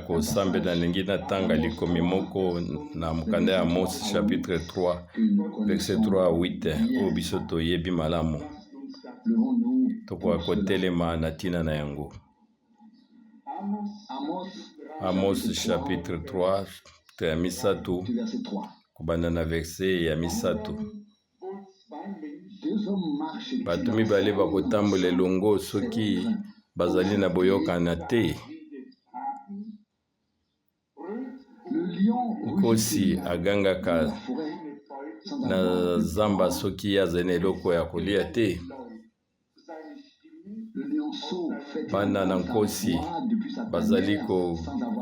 kosambela ndenge natanga likomi moko na mokanda ya Amos chapitre 3 verset 3 à 8 oyo biso toyebi malamu tokoka kotelema na ntina na yango. Amos chapitre 3 ya misatu kobanda na verset ya misatu. Bato mibale bakotambola elongo soki bazali na boyokana te. Nkosi agangaka na zamba soki azali na eloko ya kolia te. Bana na nkosi bazali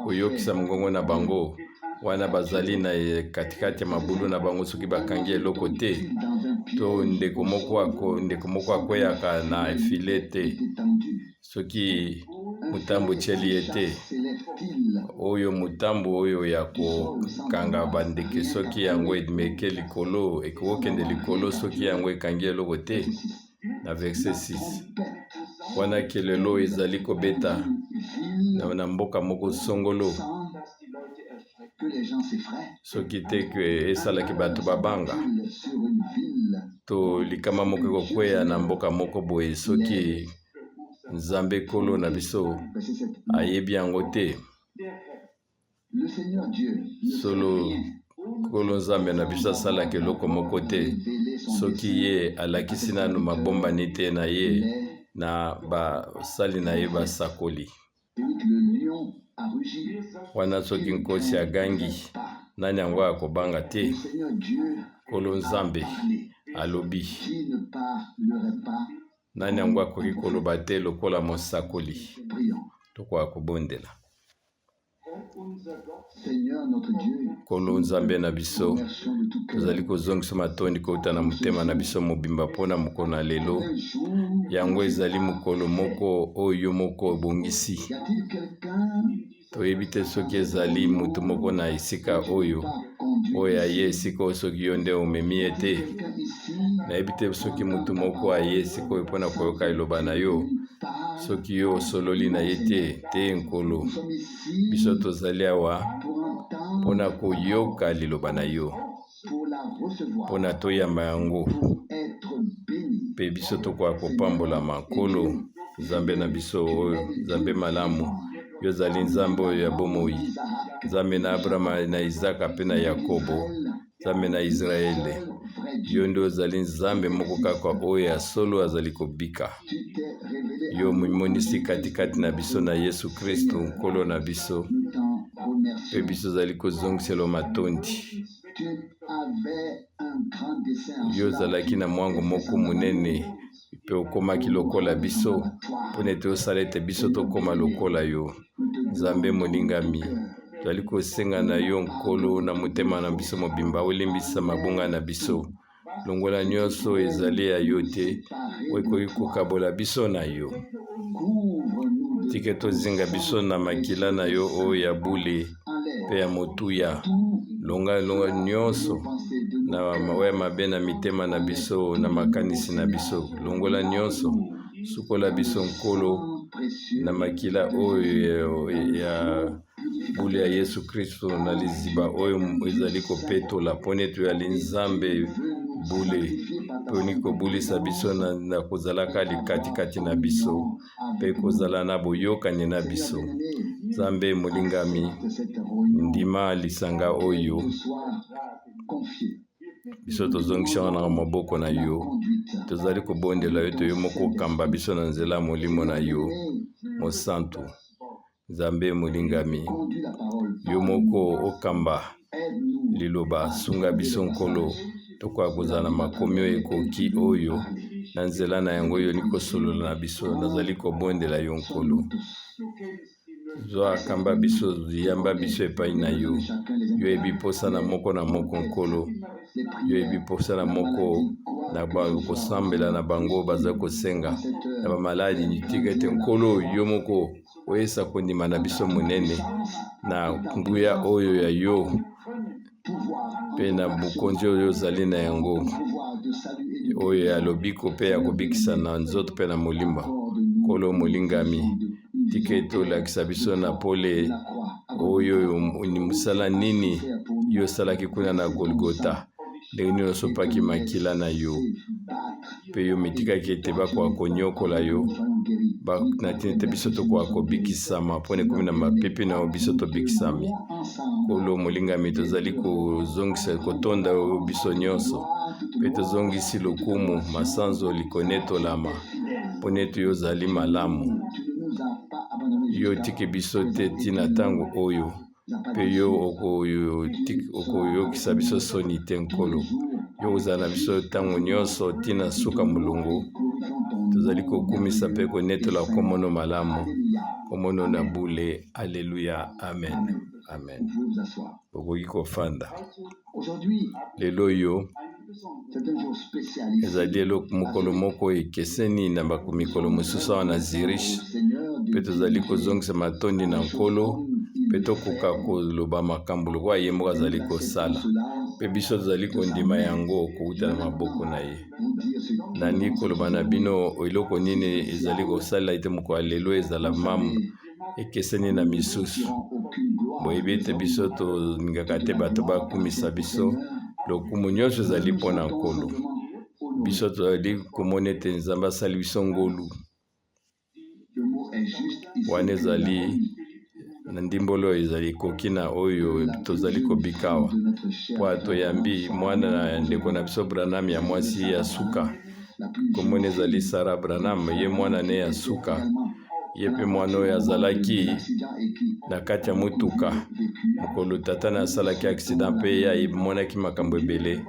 koyokisa mongongo na bango wana bazali na katikati ya mabulu na bango soki bakangi eloko te. To ndeko moko akweyaka na efile te soki mutambo tieli ete oyo mutambo oyo ya kokanga bandeke soki yango edimeke likolo ekokende likolo soki yango ekangi eloko te. Na verset 6 wana kelelo ezali kobeta na mboka moko songolo soki te ke esalaki bato babanga to likama moko ekokweya na mboka moko boye soki Nzambe kolo na biso ayebi yango te. Solo kolo Nzambe na biso asalaki eloko moko te soki ye alakisi nanu mabombani te na ye na basali na ye basakoli. Wana soki nkosi agangi nani yango akobanga te. Kolo Nzambe alobi nani yango akoki koloba te lokola mosakoli. Tokoka kobondela. Kolo Nzambe na biso tozali kozongisa matondi kouta na motema na biso mobimba mpona mokolo na lelo. Yango ezali mokolo moko oyo moko ebongisi. Toyebi te soki ezali mutu moko na esika oyo aye esika oyo soki yo nde omemi ye te. Nayebi te soki mutu moko aye esika oyo mpona koyoka eloba na yo soki yo osololi na ye te nkolo. Biso tozali awa mpona koyoka liloba na yo mpona toyamba yango mpe biso tokoka kopambolama. Nkolo Nzambe na biso oyo Nzambe malamu yo zali Nzambe oyo ya bomoi, Nzambe na Abrahama na Isaka mpe na Yakobo, Nzambe na Israele. Yo nde ozali Nzambe moko kaka oyo ya solo azali kobika. Yo mimonisi katikati na biso na Yesu Kristo nkolo na biso mpe biso zali kozongisela matondi. Yo ozalaki na mwango moko munene mpe okomaki lokola biso mpona ete osala ete biso tokoma lokola yo. Nzambe molingami tozali kosenga na yo nkolo na motema na biso mobimba olimbisa mabunga na biso. Longola nyonso ezali ya yo te okoki kokabola biso na yo. Tike tozinga biso na makila na yo oyo ya bule mpe ya motuya. Longa nyonso na mawa mabe na mitema na biso na makanisi na biso. Longola nyonso sukola biso nkolo na makila oyo ya bule ya Yesu Kristo na liziba oyo ezali kopetola mpona ete oyali Nzambe bule poni kobulisa biso na kozalaka likatikati na biso mpe kozala na boyokani na biso. Nzambe molingami ndima lisanga oyo biso tozongisa na maboko na yo. Tozali kobondela yo to yo moko kamba biso na nzela molimo na yo mosantu. Nzambe molingami yo moko okamba liloba sunga biso nkolo tokoka kozala na makomi oyo ekoki oyo na nzela na yango oyo nikosolola na biso. Nazali kobondela yo nkolo zwa kamba biso yamba biso epai na yo. Yo ebi posa na moko nkolo. Yo ebi posa na moko na kosambela na bango baza kosenga na bamaladi nitika ete nkolo yo moko oyesa kondima na biso monene na nguya oyo ya yo mpe na bukonzi oyo ozali na yango oyo ya lobiko mpe ya kobikisa na nzoto mpe na molimba. Nkolo molingami tika ete olakisa biso na pole oyo ni musala nini yo salaki kuna na Golgota ndenge nini osopaki makila na yo mpe yo mitikaki ete bakoka konyokola yo na tina ete biso tokoka kobikisama mpona ekomi na mapepe na yo biso tobikisami. Nkolo molingami tozali kozongisa kotonda oyo biso nyonso mpe tozongisi lokumu masanzo likonetolama mpona ete yo ozali malamu. Yo tiki biso te tina ntango oyo mpe yo okoyokisa biso soni te Nkolo. Yo ozala na biso ntango nyonso tina suka molongo. Tozali kokumisa mpe konetola komono malamu komono na bule. Alleluya, amen, amen. Okoki kofanda. Lelo yo ezali mokolo moko ekeseni na mikolo mosusu awa na Zurich mpe tozali kozongisa matondi na Nkolo mpe tokoka koloba makambo lokola ye moko azali kosala mpe biso tozali kondima yango kouta na maboko na ye. Nani koloba na bino eloko nini ezali kosalela ete mokolo lelo ezala mamu ekeseni na misusu. Boyebi ete biso tolingaka te bato bakumisa biso, lokumu nyonso ezali mpona Nkolo. Biso tozali komona ete Nzambe asali biso ngolu. Wana ezali na ndimbolo ezali koki na oyo tozali kobikawa po toyambi mwana na ndeko na biso Branham ya mwasi ya suka komona ezali Sarah Branham ye mwana ne ya suka ye mpe mwana oyo azalaki na kati ya motuka mokolo tata na asalaki accident mpe ye amonaki makambo ebele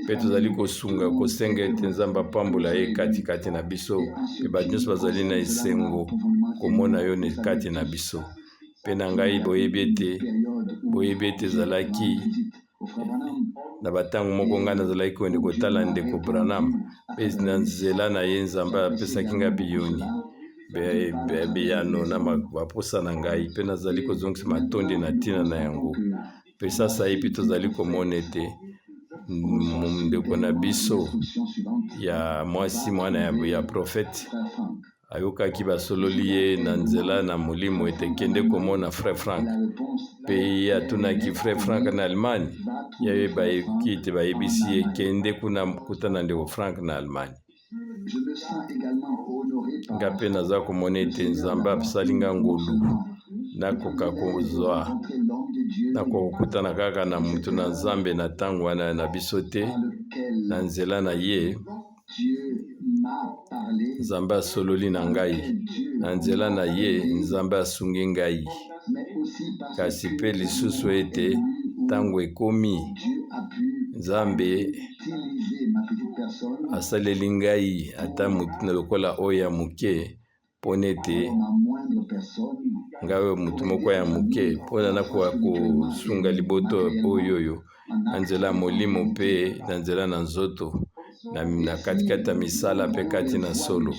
mpe tozali kosunga kosenga ete Nzambe apambola ye katikati na biso mpe bato nyonso bazali na esengo komona yo kati na biso. Mpe na ngai boyebi ete ezalaki na batango moko ngai nazalaki konde kotala ndeko Branham mpe na nzela na ye Nzambe apesaki ngai biyoni beyano na baposa na ngai mpe nazali kozongisa matondi na ntina na yango. Mpe sasa ye mpe tozali komona ete ndeko na biso ya mwasi mwana ya profete ayokaki basololi ye na nzela na molimo ete kende komona Frère Frank mpe ye atunaki Frère Frank na Allemagne ye bayeki ete bayebisi ye kende kuna kutana ndeko Frank na Allemagne. Nga mpe naza komona ete Nzambe asali nga ngolu nakoka kozwa nakoka kokutana kaka na mutu na Nzambe na ntango wana na biso te na nzela na ye. Nzambe asololi na ngai na nzela na ye Nzambe asungi ngai kasi mpe lisusu ete ntango ekomi Nzambe asaleli ngai ata mutu lokola oyo ya moke mpona ete ngai mutu moko ya moke mpona nakoka kosunga liboto oyoyo na nzela ya molimo mpe na nzela na nzoto na katikati ya misala mpe kati na solo.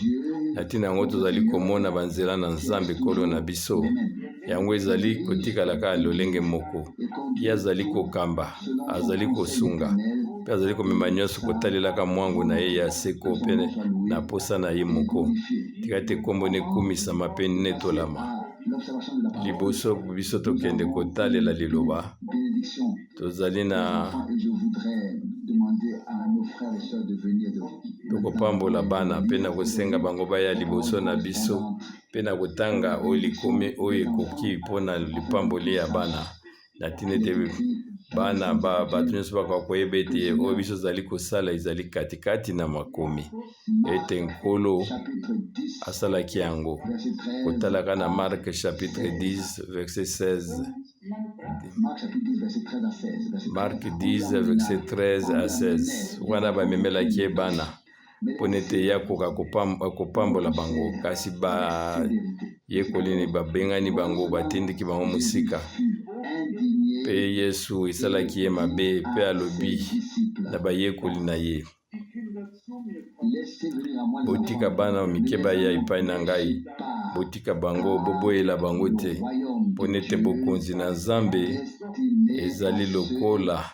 Na ntina yango tozali komona banzela na Nzambe Nkolo na biso yango ezali kotikala kaka lolenge moko. Ye azali kokamba, azali kosunga mpe azali komema nyonso kotalelaka mwangu na ye ya seko mpe na posa na ye moko. Tika ete kombo nekumisama mpe netolama. Liboso biso tokende kotalela liloba tozali na tokopambola bana mpe na kosenga bango baya liboso na biso mpe na kotanga oyo likomi oyo ekoki mpona lipamboli ya bana na ntina ete bana bato nyonso bakoka koyeba ete oyo biso ezali kosala ezali katikati na makomi ete Nkolo asalaki yango. Kotalaka na Marc chapitre 10 verset 16. Marc 10 verset 13 à 16. Wana bamemelaki ye bana mpona ete yakoka kopambola bango kasi bayekoli babengani bango batindiki bango mosika mpe Yesu esalaki ye mabe mpe alobi na bayekoli na ye botika bana mike baya epai na ngai botika bango boboyela bango te mpona ete bokonzi na Nzambe ezali lokola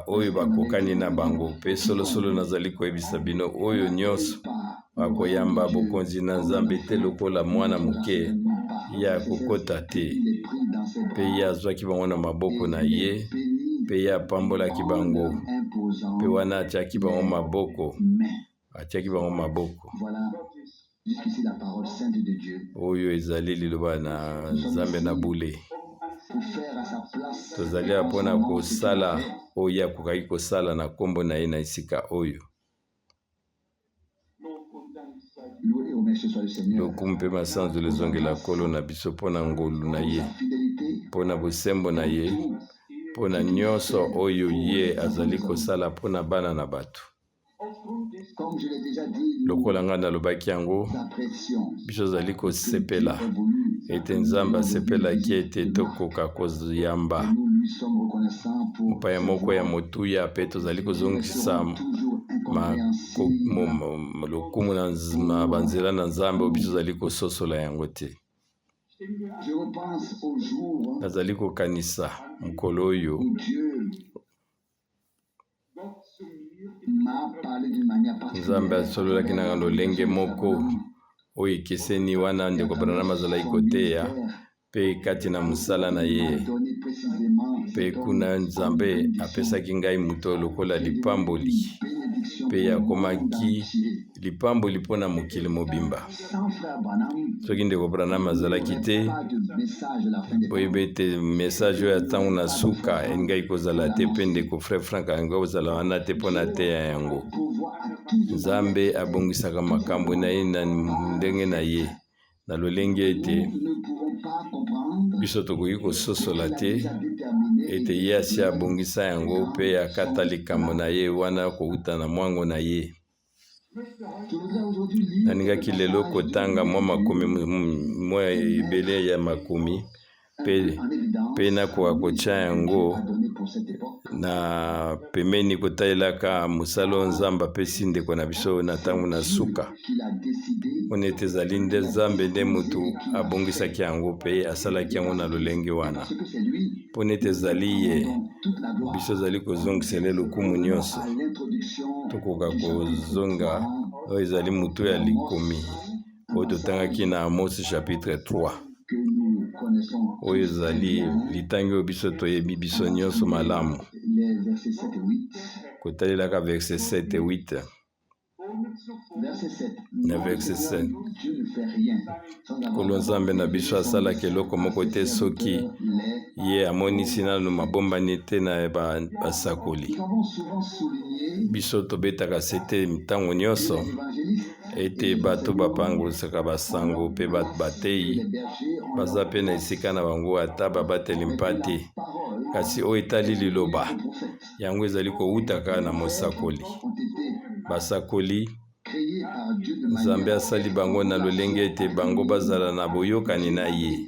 oyo bakokani na bango mpe solosolo nazali koyebisa bino oyo nyonso bakoyamba bokonzi na Nzambe te lokola mwana moke ye akokota te mpe ye azwaki bango na maboko na ye mpe ye apambolaki bango mpe wana atiaki bango maboko oyo ezali liloba na Nzambe na bule. Tozali mpona kosala oyo akokaki kosala na kombo na ye na esika oyo. Lokumu mpe masanzo lezongela Nkolo na biso mpona ngolu na ye, mpona bosembo na ye, mpona nyonso oyo ye azali kosala mpona bana na bato. Lokola nga nalobaki yango, biso azali kosepela ete Nzambe asepelaki ete tokoka koyamba mopaya moko ya motuya mpe tozali kozongisa lokumu na banzela na Nzambe oyo biso azali kososola yango te. Nazali kokanisa mokolo oyo Nzambe asololaki na lolenge moko oyo ekeseni wana ndeko Branham azalaki koteya mpe kati na mosala na ye. Mpe kuna Nzambe apesaki ngai moto lokola lipamboli mpe akomaki lipamboli mpona mokili mobimba. Soki ndeko Branham azalaki te, boyeba ete message oyo ntango na suka engai kozala te mpe ndeko Frère Frank engai kozala wana te mpona teya yango. Nzambe abongisaka makambo na ye na ndenge na ye na lolenge ete biso tokoki kososola te ete ye asi abongisa yango mpe akata likambo na ye wana kouta na mwango na ye. Naningaki lelo kotanga mwa ebele ya makomi mpe nakoka kotya yango na pemeni kotalelaka mosala oyo Nzambe apesi ndeko na biso na ntango na suka. Mpona ete ezali nde Nzambe nde moto abongisaki yango mpe asalaki yango na lolenge wana. Mpona ete ezali ye, biso ezali kozongisele lokumu nyonso. Tokoka kozonga oyo ezali moto ya likomi oyo totangaki na Amos chapitre 3. Oyo ezali litangi oyo biso toyebi biso nyonso malamu. Kotalelaka verset 7 et 8. Na verset 7. Nkolo Nzambe na biso asalaki eloko moko te soki ye amonisi nanu mabombani te na basakoli. Biso tobetaka sete ntango nyonso ete bato bapangolisaka basango mpe bato bateyi baza mpe na esika na bango ata babateli mpate. Kasi oyo etali liloba yango ezali kowutaka na mosakoli. Basakoli Nzambe asali bango na lolenge ete bango bazala na boyokani na ye.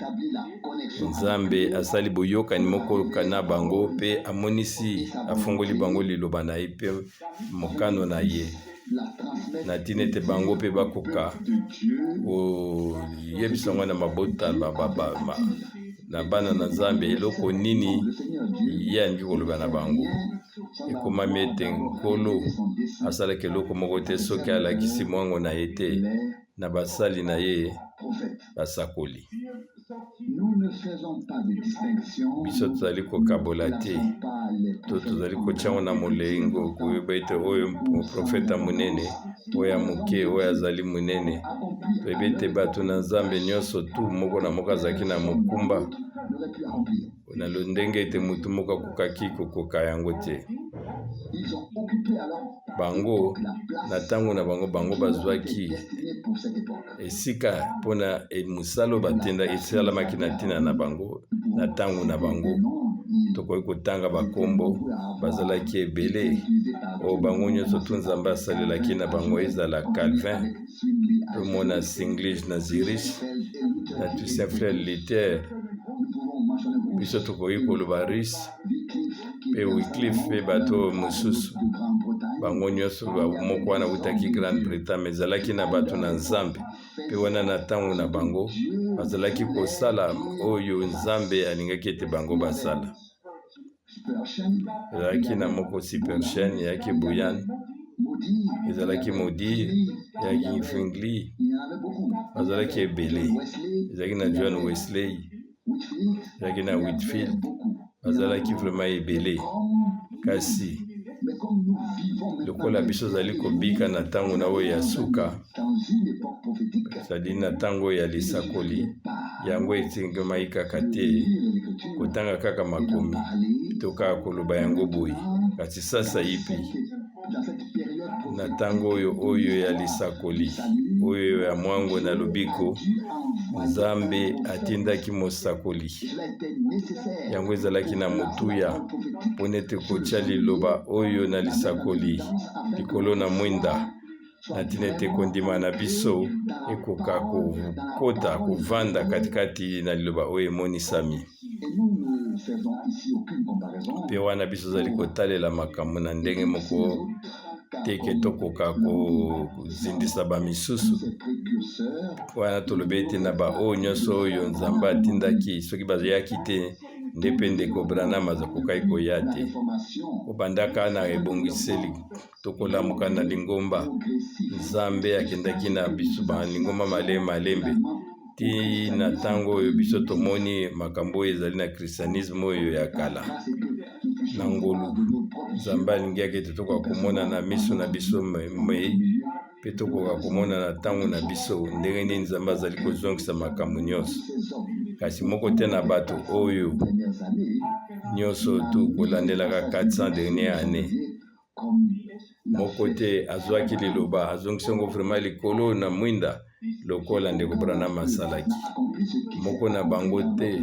Nzambe asali boyokani moko na bango mpe amonisi afungoli bango liloba na ye mpe mokano na ye. Na tina ete bango mpe bakoka oyebisa ngo na mabota na bana na Nzambe eloko nini ye alingi koloba na bango. Ekomami ete Nkolo asalaki eloko moko te soki alakisi mwango na ye te na basali na ye basakoli. Biso tozali kokabola te, tozali kotyango na molengo koyeba ete oyo profeta munene, oyo moke, oyo azali munene. Toyebi ete bato na Nzambe nyonso tu moko na moko azalaki na mokumba na ndenge ete mutu moko akokaki kokoka yango te. Bango na ntango na bango bazwaki esika mpona mosala batenda esalamaki na ntina na bango na ntango na bango. Tokoki kotanga bakombo bazalaki ebele oyo bango nyonso tu Nzambe asalelaki na bango, ezala Calvin, tomona Singlish na Zurich na Toussaint Frère Luther. Biso tokoki koloba Russe mpe Wycliffe mpe bato mosusu. Bango nyonso moko wana utaki Grande Bretagne ezalaki na bato na Nzambe mpe wana na ntango na bango bazalaki kosala oyo Nzambe alingaki ete bango basala. Ezalaki na moko Super Chaîne, yaki Boyan, ezalaki Modi, yaki Fingli, bazalaki ebele, ezalaki na John Wesley, ezalaki na Whitefield, bazalaki vraiment ebele. Kasi lokola biso zali kobika na ntango na oyo ya suka, ezali na ntango ya lisakoli, yango etingemaki kaka te kotanga kaka makomi to kaka koloba yango boye. Kasi sasa yipi na ntango oyo ya lisakoli, oyo ya mwango na lobiko, Nzambe atindaki mosakoli yango ezalaki na motuya mpona ete kotya liloba oyo na lisakoli likolo na mwinda, na ntina ete kondima na biso ekoka kokota kovanda katikati na liloba oyo emonisami. Mpe wana biso zali kotalela makambo na ndenge moko teke tokoka kozindisa bamisusu. Wana tolobi ete na baoyo nyonso oyo Nzambe atindaki soki bazalaki te nde mpe ndeko Branham azakokaki koya te. Obandaka na ebongiseli tokolamuka na lingomba, Nzambe akendaki na biso balingomba malembe ti na ntango oyo biso tomoni makambo oyo ezali na kristianisme oyo ya kala na ngolu. Nzambe alingiaki ete tokoka komona na miso na biso mei mpe tokoka komona na ntango na biso ndenge nini Nzambe azali kozongisa makambo nyonso. Kasi moko te na bato oyo nyonso tokolandelaka 400 dernière année, moko te azwaki liloba azongisi yango vraiment likolo na mwinda lokola ndeko Branham asalaki. Moko na bango te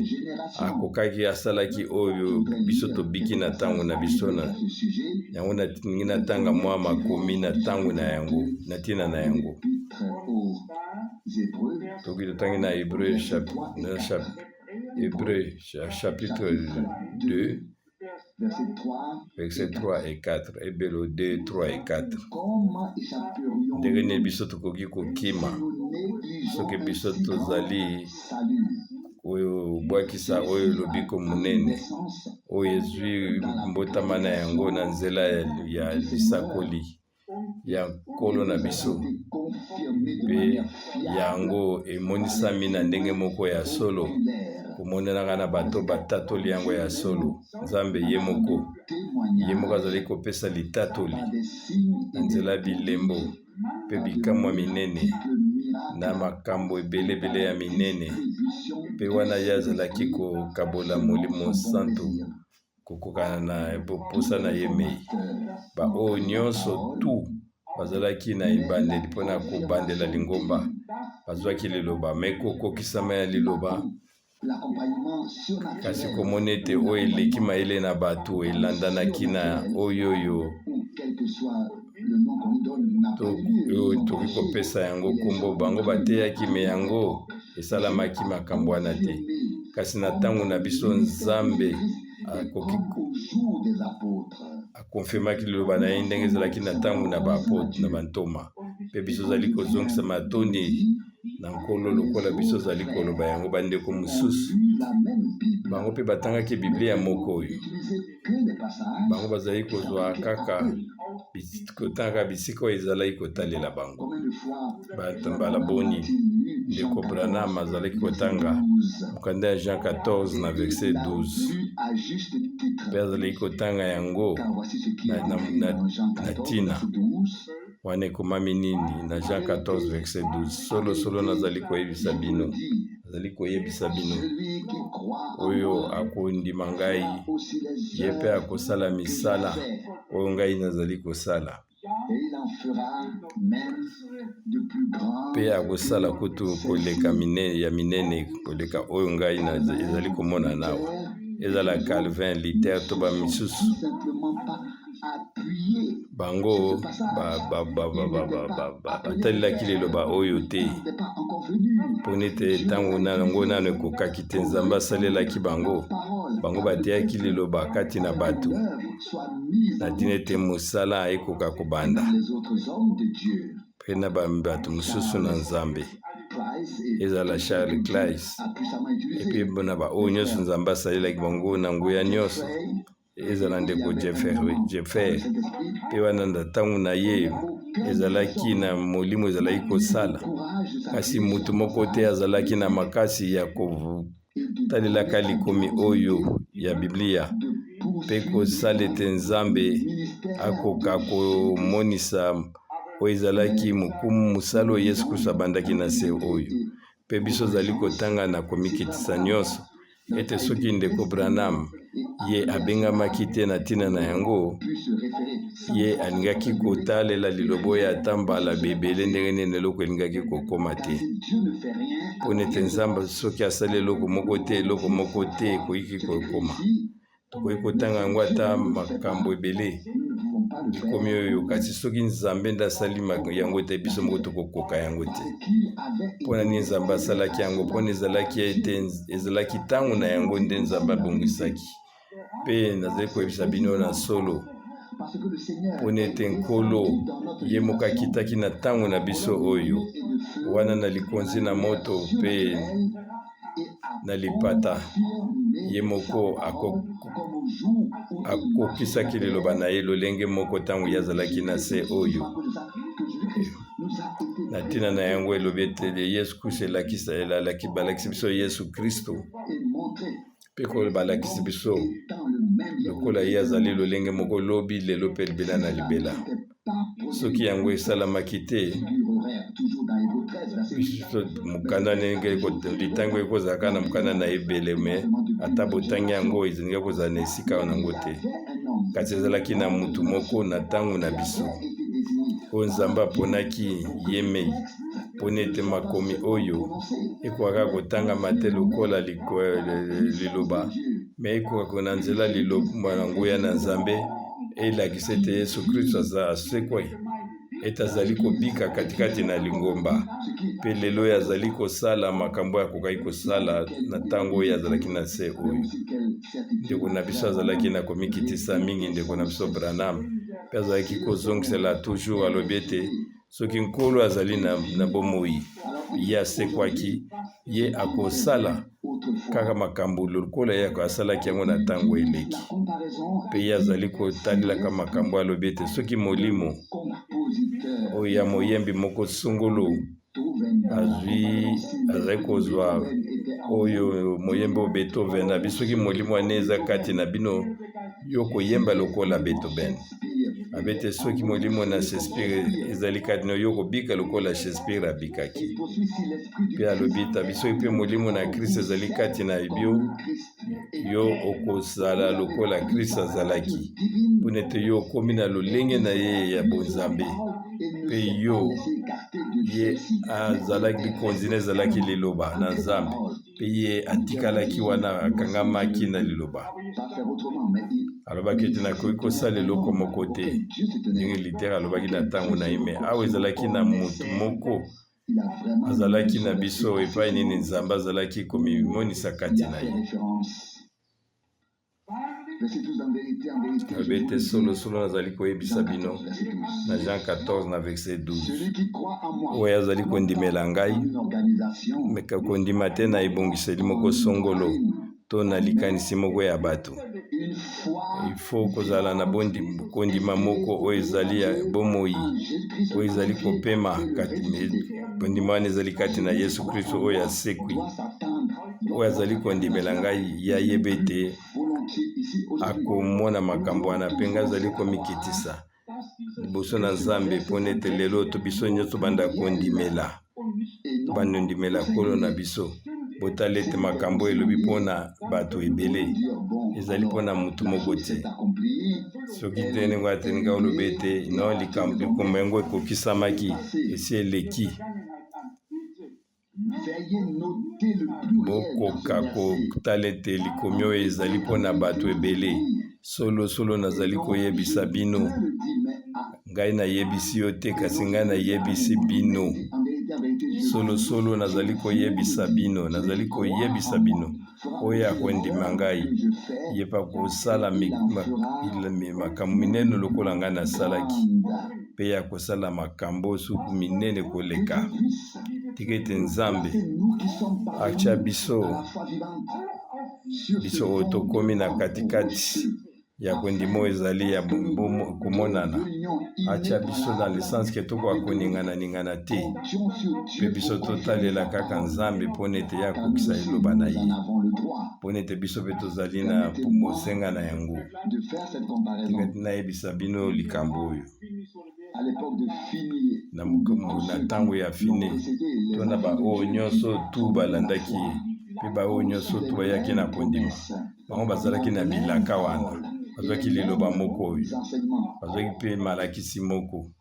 akokaki asalaki oyo biso tobiki na ntango na biso na yango natingi natanga mwa makomi na ntango na yango na ntina na yango. Toki totangi na Hébreu chapitre 2 verset 3 et 4, Ebelo 2, 3 et 4. Ndenge nini biso tokoki kokima soki biso tozali oyo bwakisa oyo lobiko monene oyo ezwi mbotama na yango na nzela ya lisakoli ya nkolo na biso, mpe yango emonisami na ndenge moko ya solo, komonanaka na bato batatoli yango ya solo. Nzambe ye moko azali kopesa litatoli na nzela bilembo mpe bikamwa minene na makambo ebele ya minene. Mpe wana ye azalaki kokabola Molimo Santo kokokana na posa na ye mei. Baoyo nyonso tu bazalaki na ebandeli mpona kobandela lingomba bazwaki liloba, me kokokisama ya liloba kasi komona ete oyo eleki mayele na bato elandanaki na oyo toki kopesa yango kombo, bango bateyaki me yango esalamaki makambo wana te. Kasi na ntango na biso Nzambe akonfirmaki liloba na ye ndenge ezalaki na ntango na baapotre na bantoma, mpe biso zali kozongisa matondi na nkolo lokola biso zali koloba yango. Bandeko mosusu bango mpe batangaki Biblia moko oyo, bango bazali kozwa kaka kotanga bisika oyo ezalaki kotalela bango. Mbala boni ndeko Branham azalaki kotanga mokanda ya Jean 14 na verset 12, mpe azalaki kotanga yango na tina wana ekomami nini na Jean 14 verset 12. Solo nazali koyebisa bino, oyo akondima ngai ye mpe akosala misala oyo ngai nazali kosala, mpe akosala kutu koleka ya minene koleka oyo ngai ezali komona nawa, ezala Calvin, Luther to bamisusu. Bango batalelaki liloba oyo te mpona ete ntango nango nano ekokaki te. Nzambe asalelaki bango bateyaki liloba kati na bato na ntina ete mosala ekoka kobanda, mpe na bato mosusu na Nzambe ezala Charles Claes, epe na baoyo nyonso Nzambe asalelaki bango na nguya nyonso ezala ndeko Jeffer, mpe wana na ntango na ye ezalaki na molimo ezalaki kosala kasi mutu moko te azalaki na makasi ya kotalelaka likomi oyo ya Biblia mpe kosala ete Nzambe akoka komonisa oyo ezalaki mokumu mosala oyo Yesu Kristo abandaki na se oyo mpe biso ozali kotanga na komikitisa nyonso ete soki ndeko Branham ye abengamaki te na ntina na yango ye alingaki kotalela liloba oyo ata mbala bebele ndenge nini eloko elingaki kokoma te mpona ete Nzambe soki asali eloko moko te ekoki kokoma tokoki kotanga yango ata makambo ebele likomi oyo kasi soki Nzambe nde asali yango te biso moko tokokoka yango te mpona nini Nzambe asalaki yango mpona ezalaki ntango na yango nde Nzambe abongisaki mpe nazali koyebisa bino na solo mpona ete Nkolo ye moko akitaki na ntango na biso oyo wana na likonzi na moto mpe na lipata ye moko akokisaki liloba na ye lolenge moko ntango ye azalaki na se oyo na ntina na yango elobi ete Yesu Kristo balakisi biso Yesu Kristo mpe balakisi biso lokola ye azali lolenge moko lobi lelo mpe libela na libela soki yango esalamaki te mokanda ndenge litango ekozalaka na mokanda na ebele me ata botangi yango ezingi kozala na esika nango te kasi ezalaki na mutu moko na ntango na biso oyo Nzambe aponaki ye mei mpona ete makomi oyo ekokaka kotangama te lokola liloba me ekokaka na nzela liloba na nguya na Nzambe elakisa ete Yesu Kristo asekwe ete azali kobika katikati na lingomba mpe lelo oyo azali kosala makambo oyo akokaki kosala na ntango oyo azalaki na se oyo ndeko na biso azalaki na komikitisa mingi ndeko na biso Branham mpe azalaki kozongisela toujours alobi ete soki Nkolo azali na bomoi ye asekwaki ye akosala kaka makambo lokola ye asalaki yango na ntango eleki mpe ye azali kotalelaka makambo alobi ete soki molimo oyo ya moyembi moko songolo azali kozwa oyo moyembi oyo Beethoven na biso soki molimo wane eza kati na bino yo koyemba lokola Beethoven abete soki molimo na Shakespeare ezali kati na yo kobika lokola Shakespeare abikaki mpe alobi tabi soki mpe molimo na Kristo ezali kati na yo okozala lokola Kristo azalaki mpona ete yo okomi na lolenge na ye ya bonzambe mpe yo ye azalaki konzina ezalaki liloba na Nzambe mpe ye atikalaki wana akangamaki na liloba alobaki ete nakoki kosala eloko moko te ndenge litere alobaki na ntango na ye me awa ezalaki na motu moko azalaki na biso epai nini Nzambe azalaki komimonisa kati na ye abete solo nazali koyebisa bino na Jean 14 na verset 12 oyo azali kondimela ngai meka kondima te na ebongiseli moko songolo to na likanisi moko ya bato ifo kozala na kondima moko oyo ezali ya bomoi oyo ezali kopema kati kondima wana ezali kati na Yesu Kristo oyo asekwi oyo azali kondimela ngai ya yebe te akomona makambo wana mpe ngai azali komikitisa liboso na Nzambe mpona ete lelo to biso nyonso banda kondimela bandondimela Nkolo na biso botala ete makambo elobi mpona bato ebele ezali mpona mutu moko te soki te ndenge ateni ngai olobi ete no likambo yango ekokisamaki esi eleki bokoka kotala ete likomi oyo ezali mpona bato ebele solo nazali koyebisa bino ngai nayebisi yo te kasi ngai nayebisi bino solo nazali koyebisa bino oyo akondima ngai ye pa kosala makambo minene lokola ngai nasalaki mpe ya kosala makambo suku minene koleka tika ete Nzambe atya biso oyo tokomi na katikati ya kondimo ezali ya komonana atia biso dans le sens ke tokoka koningana te mpe biso totalela kaka nzambe mpona ete ya kokisa eloba na ye mpona ete biso mpe tozali na mosenga na yango tingati nayebisa bino likambo oyo na ntango ya fine tona baoyo nyonso tu balandaki ye mpe baoyo nyonso tu bayaki na kondima bango bazalaki na bilaka wana bazwaki liloba moko oyo bazwaki mpe malakisi moko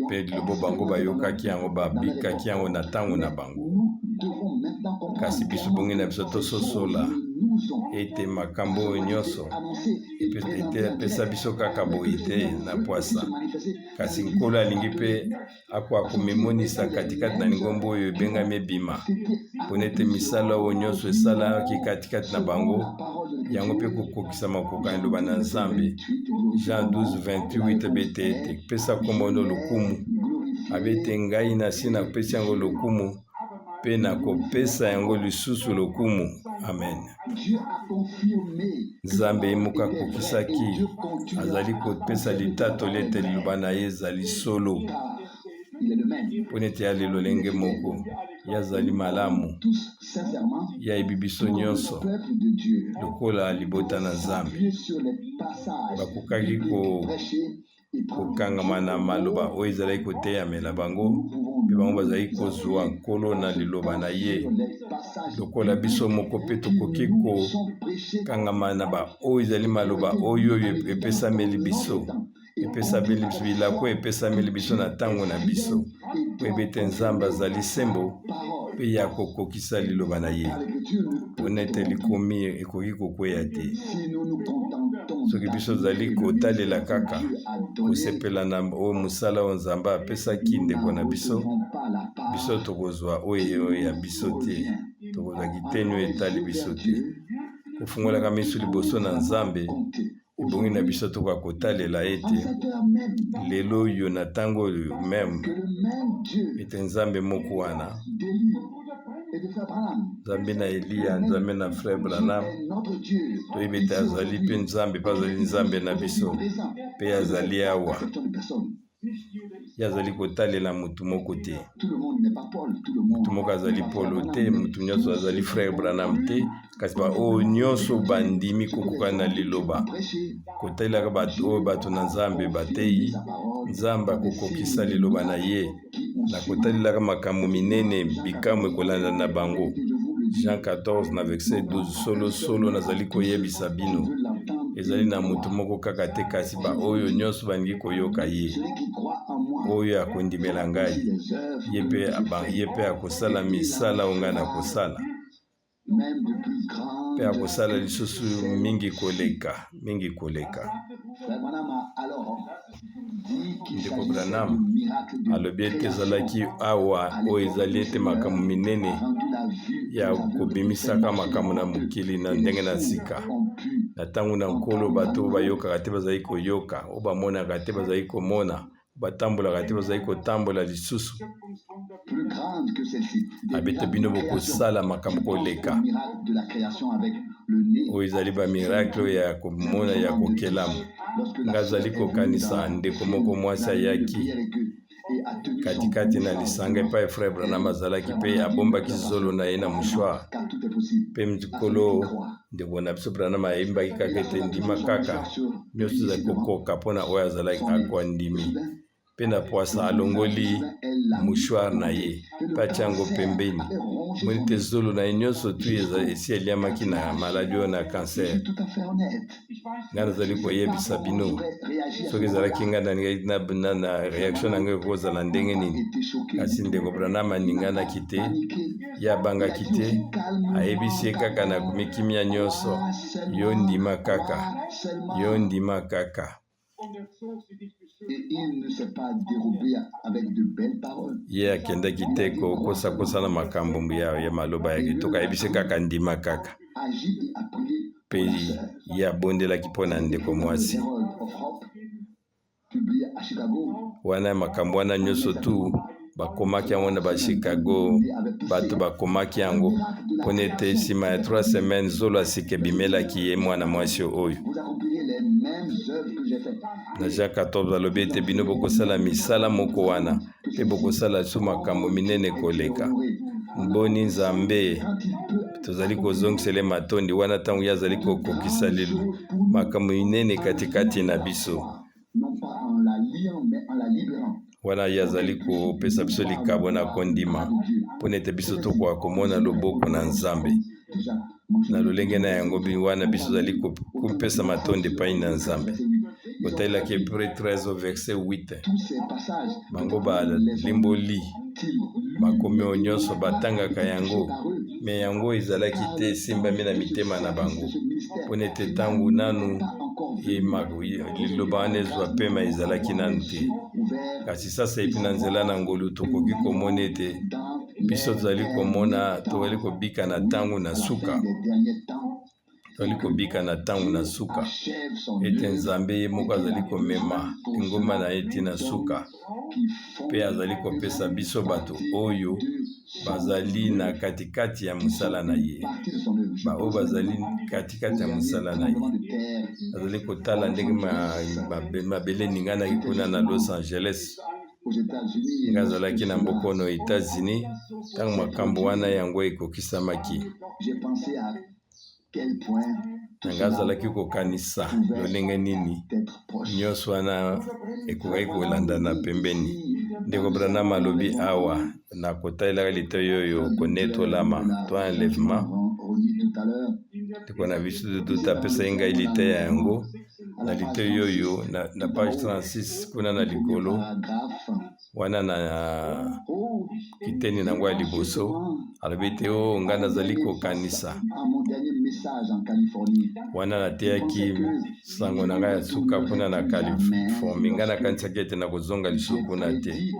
mpe lilobo bango bayokaki yango babikaki yango na ntango na bango kasi biso bongi na biso tososola ete makambo oyo nyonso epesa biso kaka boye te na pwasa kasi nkolo alingi mpe akomemonisa katikati na lingombo oyo ebengami ebima mpona ete misala oyo nyonso esalaki katikati na bango yango mpe kokokisama kokokana liloba na nzambe Jean 12:28 bete ete pesa kombono lokumu abete ngai nasi napesi yango lokumu mpe nakopesa yango lisusu lokumu. Amen. Nzambe yemoka akokisaki azali kopesa litatoli ete liloba na ye ezali solo mpona ete ya lelo lenge moko ye azali malamu ye ayebi biso nyonso lokola libota na Nzambe bakokaki kokangama na maloba oyo ezalaki koteyamela bango mpe bango bazali kozwa nkolo na liloba na ye lokola biso moko mpe tokoki kokangama na baoyo ezali maloba oyo epesameli biso epesameli biso bilako epesameli biso na ntango na biso po ete Nzambe azali sembo mpe ya kokokisa liloba na ye mpona ete likomi ekoki kokweya te soki biso ozali kotalela kaka kosepela na oyo mosala oyo Nzambe apesaki ndeko na biso biso tokozwa oyo ya biso te tokozwa kiteni oyo etali biso te kofungolaka miso liboso na Nzambe ebongi na biso tokoka kotalela ete lelo oyo na ntango oyo meme ete Nzambe moko wana Nzambe na Eliya Nzambe na frère Branham toyebi ete azali mpe Nzambe mpe azali Nzambe na biso mpe azali awa ye azali kotalela mutu moko te mutu moko azali Polo te mutu nyonso azali frère Branham te kasi baoyo nyonso bandimi kokoka na liloba kotalelaka bato oyo bato na Nzambe bateyi Nzambe akokokisa liloba na ye na kotalelaka makambo minene bikamwe kolanda na bango. Jean 14 na verset 12 solo nazali koyebisa bino ezali na mutu moko kaka te kasi baoyo nyonso balingi koyoka ye oyo akondimela ngai ye mpe akosala misala oyo ngai nakosala mpe akosala lisusu mingi koleka. Ndeko Branham alobi ete ezalaki awa oyo ezali ete makambo minene ya kobimisaka makambo na mokili na ndenge na sika na ntango na nkolo bato bayokaka te bazali koyoka oyo bamonaka te bazali komona batambolaka te bazali kotambola lisusu abete bino bokosala makambo koleka oyo ezali bamiracle ya komona ya kokelamu nga azali kokanisa ndeko moko mwasi ayaki katikati na lisanga epai frère Branham azalaki mpe abombaki zolo na ye na mouchoir mpe mikolo ndeko na biso Branham ayembaki kaka ete ndima kaka nyonso ezali kokoka mpona oyo azalaki akwandimi mpe na pwasa alongoli mouchoir na ye mpe atia yango pembeni moni te zolo na ye nyonso tu esi eliamaki na maladi oyo na cancer. Nga nazali koyebisa bino soki ezalaki nga na reaction na ngai ekozala ndenge nini kasi ndeko Branham aninganaki te ye abangaki te ayebisi ye kaka na mikimia nyonso yo ndima kaka ye akendaki te kokosakosa na makambo ya maloba ya kitoko ayebisi kaka ndima kaka mpe ye abondelaki mpo na ndeko mwasi wana makambo wana nyonso tu bakomaki yango na Chicago, bato bakomaki yango mpona ete nsima ya 3 semaines zolo asika ebimelaki ye mwana mwasi oyo. Na Jean 14 alobi ete bino bokosala misala moko wana mpe bokosala so makambo minene koleka. Mboni Nzambe tozali kozongisele matondi wana ntango ye azali kokokisa makambo minene katikati na biso. Wana ye azali kopesa biso likabo na kondima mpona ete biso tokoka komona loboko na Nzambe. Na lolenge na yango wana biso azali kopesa matondi epai na Nzambe. Kotalelaki Hébreux 13 verset 8. Bango balimboli makomi nyonso batangaka yango, me yango ezalaki te esimbami na mitema na bango mpona ete ntango nanu liloba wana ezwa pema ezalaki nanu te. Kasi sasa epi na nzela na ngolu tokoki komona ete biso tozali komona tozali kobika na ntango na suka. Tozali kobika na ntango na suka ete Nzambe ye moko azali komema engomba na ye ntina suka mpe azali kopesa biso bato oyo bazali na katikati ya mosala na ye. Baoyo bazali katikati ya mosala na ye azali kotala ndenge mabele ninganaki kuna na Los Angeles. Nga azalaki na mbokono États-Unis ntango makambo wana yango ekokisamaki. Nanga azalaki kokanisa lolenge nini nyonso wana ekokaki kolanda na pembeni. Ndeko Branham alobi awa na kotalelaka litoyi oyo konetolama to enlèvement. Ndeko na biso tutapesa ye ngai liteyi yango na litoyi oyo na page 36 kuna na likolo wana na kiteni nango ya liboso alobi te o nga nazali kokanisa wana nateyaki sango na ngai ya suka kuna na Californie. Nga nakanisaki ete nakozonga lisusu kuna te.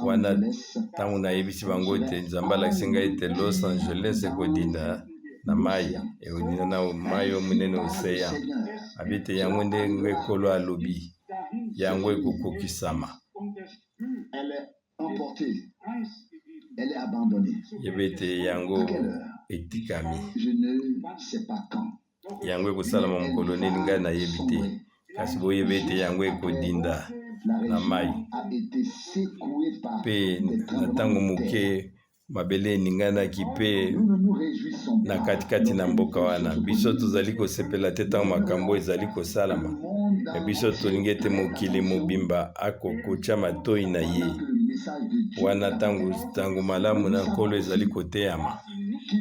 Wana ntango nayebisi bango ete Nzambe alakisi ngai ete Los Angeles ekodinda na mai ekodinda na mai omunene oseya abi ete yango ndenge ekolo alobi yango ekokokisama. Yebe ete yango etikami yango ekosalama mokolo nini ngai nayebi te, kasi boyeba ete yango ekodinda na mai mpe na ntango moke mabele eninganaki mpe na katikati na mboka wana. Biso tozali kosepela te ntango makambo ezali kosalama, me biso tolingi ete mokili mobimba akokotya matoyi na ye wana ntango malamu na nkolo ezali koteyama.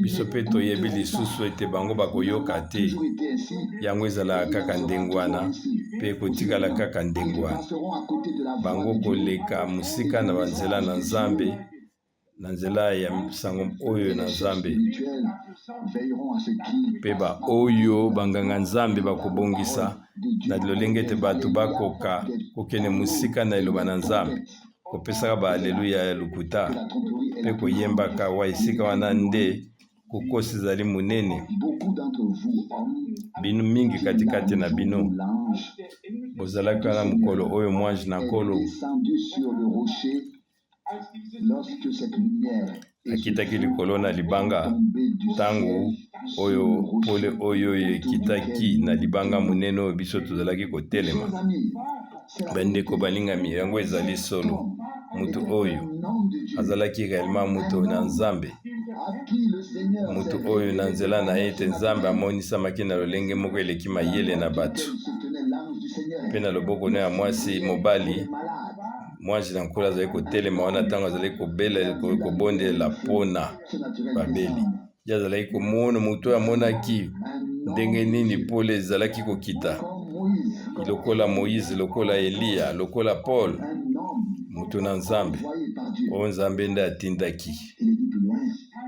Biso mpe toyebi lisusu ete bango bakoyoka te, yango ezalaka kaka ndenge wana mpe ekotikala kaka ndenge wana. Bango koleka mosika na banzela na Nzambe, na nzela ya sango oyo na Nzambe mpe oyo banganga Nzambe bakobongisa na lolenge ete bato bakoka kokende mosika na eloba na Nzambe, kopesaka baaleluya ya lokuta mpe koyembaka wa esika wana nde kukosi ezali munene. Bino mingi katikati na bino bozalaki wana mokolo oyo mwanji na nkolo akitaki likolo na libanga. Ntango oyo pole oyo ekitaki na libanga munene oyo biso tozalaki kotelema. Bandeko balingami, yango ezali solo mutu oyo azalaki réellement mutu na Nzambe, mutu oyo na nzela na ye ete Nzambe amonisamaki na lolenge moko eleki mayele na bato mpe na loboko na ya mwasi mobali. Mwanji na nkolo azali kotelema wana ntango azali kobondela mpona babeli. Ye azalaki komona mutu oyo amonaki ndenge nini pole ezalaki kokita, lokola Moïse, lokola Eliya, lokola Paul, mutu na Nzambe oyo Nzambe nde atindaki.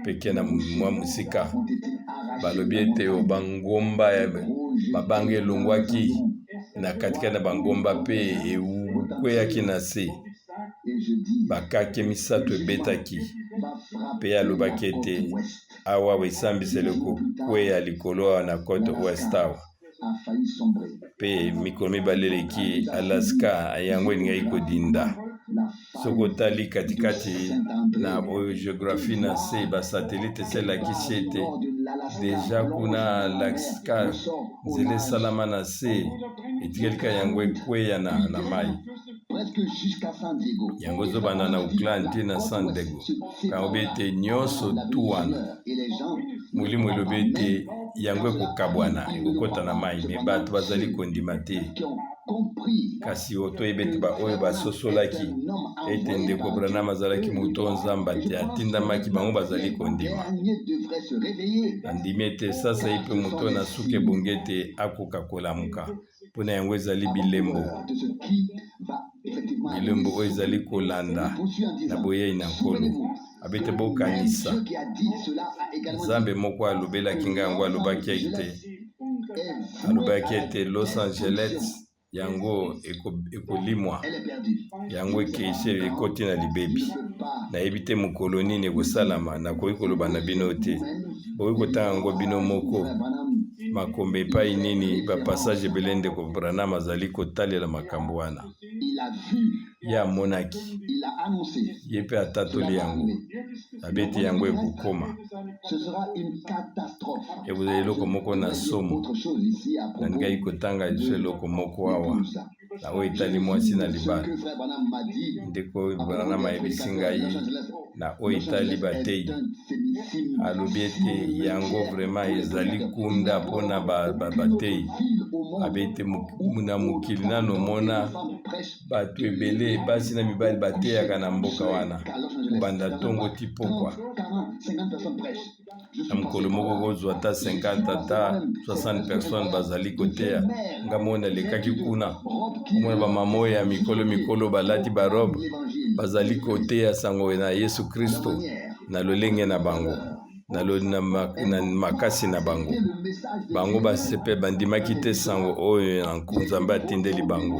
Peke na mwa musika balobi ete bangomba mabanga elongwaki na katikati na bangomba mpe ekweyaki na se, bakake misato ebetaki mpe alobaki ete awa esambisele kokweya likolo na côte ouest awa mpe mikolo mibale eleki Alaska yango elingaki kodinda sokotali katikati na géographie na se basatellite esalakisi ete deja kuna laksika nzela esalama na se etikalika yango ekweya na mai yango ezobanda na Auckland te na San Diego kango be ete nyonso tu wana molimo elobi ete yango ekokabwana ekokota na mai me bato bazali kondima te kasi toyebi ete baoyo basosolaki ete ndeko Branham azalaki moto nzamba te atindamaki bango bazali kondima andimi ete sasa ye mpe moto na suka ebongi ete akoka kolamuka mpona yango ezali bilembo oyo ezali kolanda na boyei na nkolo abete bokanisa nzambe moko alobelaki nga yango alobaki ete Los Angeles yango ekolimwa yango ekoti na libebi nayebi te mokolo nini ekosalama nakoki koloba na bino te bokoki kotanga yango bino moko makombe epai nini bapassage ebele ndeko Branham azali kotalela makambo wana ye amonaki ye mpe atatoli yango abeti yango ekokoma ekozala eloko moko na somo nalingai kotanga liso eloko moko awa na oyo etali mwasi na libala ndeko Branham ayebisi ngai na oyo etali bateyi alobi ete yango vraiment ezali kunda mpona bateyi abete na mokili nano mona bato ebele basi na mibali bateyaka na mboka wana kobanda ntongo ti pokwa na mokolo moko kozwa ata 50 ata 60 personnes bazali koteya nga mona lekaki kuna omona bamama oyo ya mikolo balati barobe bazali koteya sango na Yesu Kristo na lolenge na bango na makasi na bango basepe bandimaki te sango oyo na Nzambe atindeli bango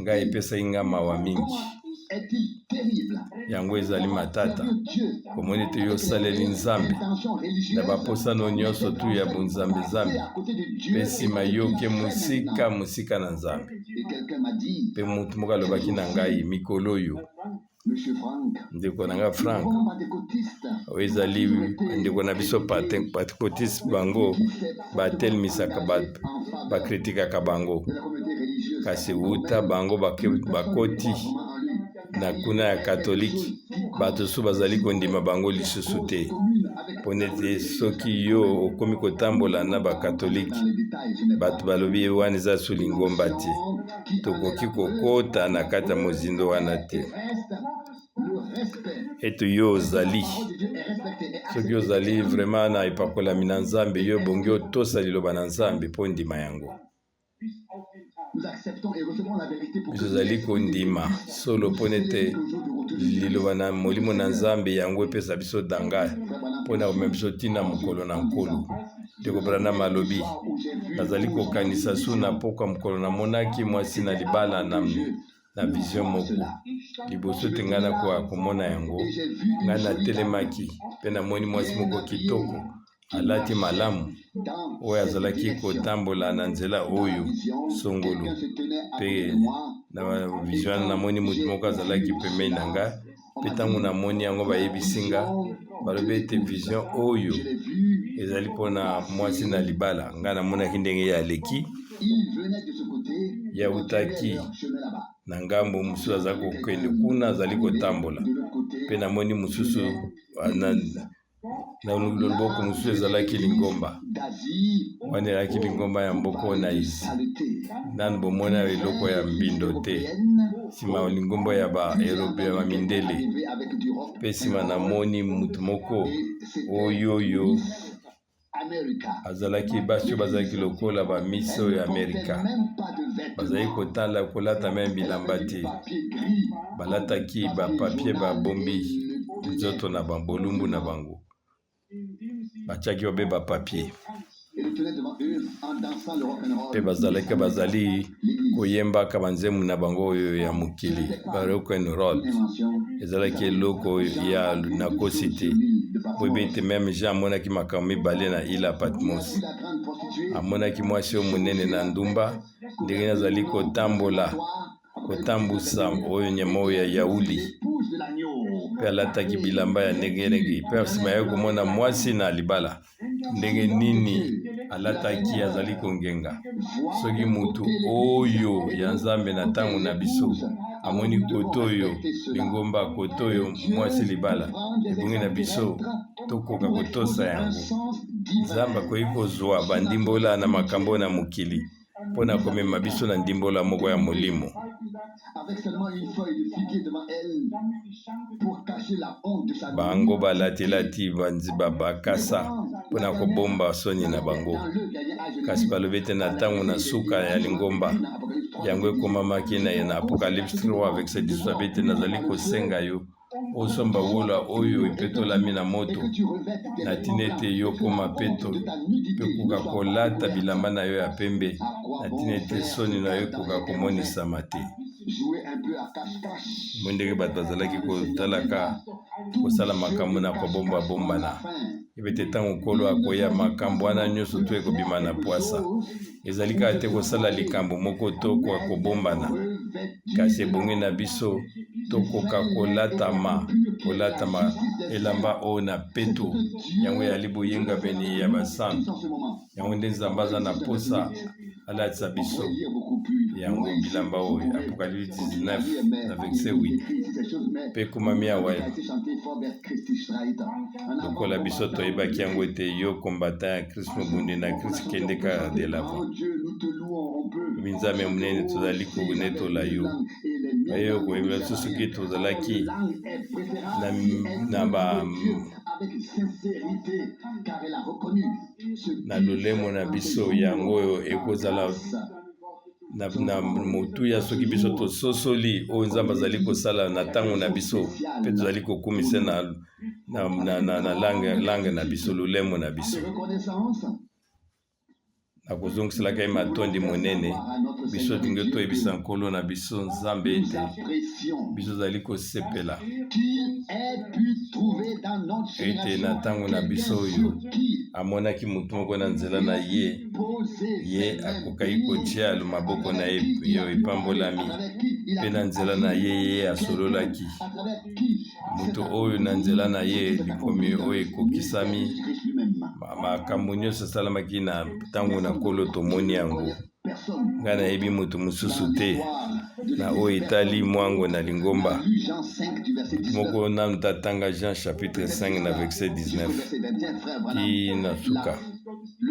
ngai epesaki nga mawa mingi yango ezali matata komoni ete yo osaleli Nzambe na baposano nyonso tu ya bonzambe mpe nsima yoke mosika na Nzambe mpe motu moko alobaki na ngai mikolo oyo ndeko na nga Frank oyo ezali ndeko na biso patriotisme bango batelemisaka bakritikaka bango kasi uta bango bakoti na kuna ya katoliki bato so bazali kondima bango lisusu te mpona ete soki yo okomi kotambola na bakatoliki bato balobi wana eza so lingomba te tokoki kokota na kati ya mozindo wana te ete yo ozali soki ozali vraiment na epakolami na Nzambe yo bongi otosa liloba na Nzambe mpo ndima yango biso ozali kondima solo mpona ete liloba na molimo na Nzambe yango epesa biso danga mpona komema biso ntina mokolo na nkolo ndeko Branham alobi nazali kokanisa su na pokwa mokolo namonaki mwasi na libala na vision moko liboso te ngai nakoka komona yango ngai natelemaki mpe namoni mwasi moko kitoko alati malamu oyo azalaki kotambola na nzela oyo songolo mpe na vision wana namoni motu moko azalaki pembeni na ngai mpe ntango namoni yango bayebisi nga balobi ete vision oyo ezali mpona mwasi na libala ngai namonaki ndenge ye aleki yautaki na ngambo mosusu azali kokende kuna azali kotambola mpe namoni mosusu na loboko mosusu ezalaki lingomba wana ezalaki lingomba ya mboko na isi nanu bomona eloko ya mbindo te nsima lingomba ya baerope ya bamindele mpe nsima namoni mutu moko oyo azalaki basi oyo bazalaki lokola bamiso ya Amerika bazali kotala kolata meme bilamba te balataki bapapie babombi nzoto na bolumbu na bango batiaki babe bapapie mpe bazali koyembaka banzemu na bango oyo ya mokili rock and roll ezalaki eloko ya nakosi te boyebi ete meme Jean amonaki makambo mibale na ile ya Patmos amonaki mwasi oyo monene na ndumba ndenge azali kotambola kotambusa oyo nyama oyo ya yauli mpe alataki bilamba ya ndenge mpe nsima ya komona mwasi na libala ndenge nini alataki azali kongenga. Soki mutu oyo ya Nzambe na ntango na biso amoni koto oyo lingomba koto oyo mwasi libala ebongi na biso tokoka kotosa yango. Nzambe akoki kozwa bandimbola na makambo na mokili mpona komema biso na ndimbola moko ya molimo. Bango balati banziba bakasa mpona kobomba soni na bango. Kasi balobi ete na ntango na suka ya lingomba yango ekomamaki na Apocalypse 3 avec ses 18 ete nazali kosenga yo osomba wola oyo epetolami na moto na tina ete yo koma peto mpe koka kolata bilamba na yo ya pembe na tina ete soni na yo ekoka komonisama te. Ndenge bato bazalaki kotalaka kosala makambo na kobomba-bombana ebe te ntango nkolo akoya makambo wana nyonso to ekobima na pwasa. Ezali kaka te kosala likambo moko to kobombana, kasi ebongi na biso tokoka kolatama elamba oyo na peto yango yali boyenga beni ya basantu yango nde Nzambe aza na posa alatisa biso yango bilamba oyo. Apocalypse 19 na verset 8 mpe komami awa lokola biso toyebaki yango ete yo kombata ya Kristo mobundi na Kristo kendeka de l'avant. Nzambe monene tozali konetola yo ayo koyebela biso soki tozalaki na lolemo na biso yango oyo ekozala na motuya soki biso tososoli oyo Nzambe azali kosala na ntango na biso mpe tozali kokumisa na langue na biso lolemo na biso. Nakozongiselaka ye matondi monene biso tingi toyebisa nkolo na biso Nzambe ete biso tozali kosepela ete na ntango na biso oyo amonaki motu moko na nzela na ye akokaki kotia maboko na ye yo epambolami mpe na nzela na ye asololaki moto oyo na nzela na ye likomi oyo ekokisami makambo nyonso esalamaki na ntango na nkolo tomoni yango. Ngai nayebi moto mosusu te na oyo etali mwango na lingomba moko nanu tatanga Jean chapitre 5 na verset 19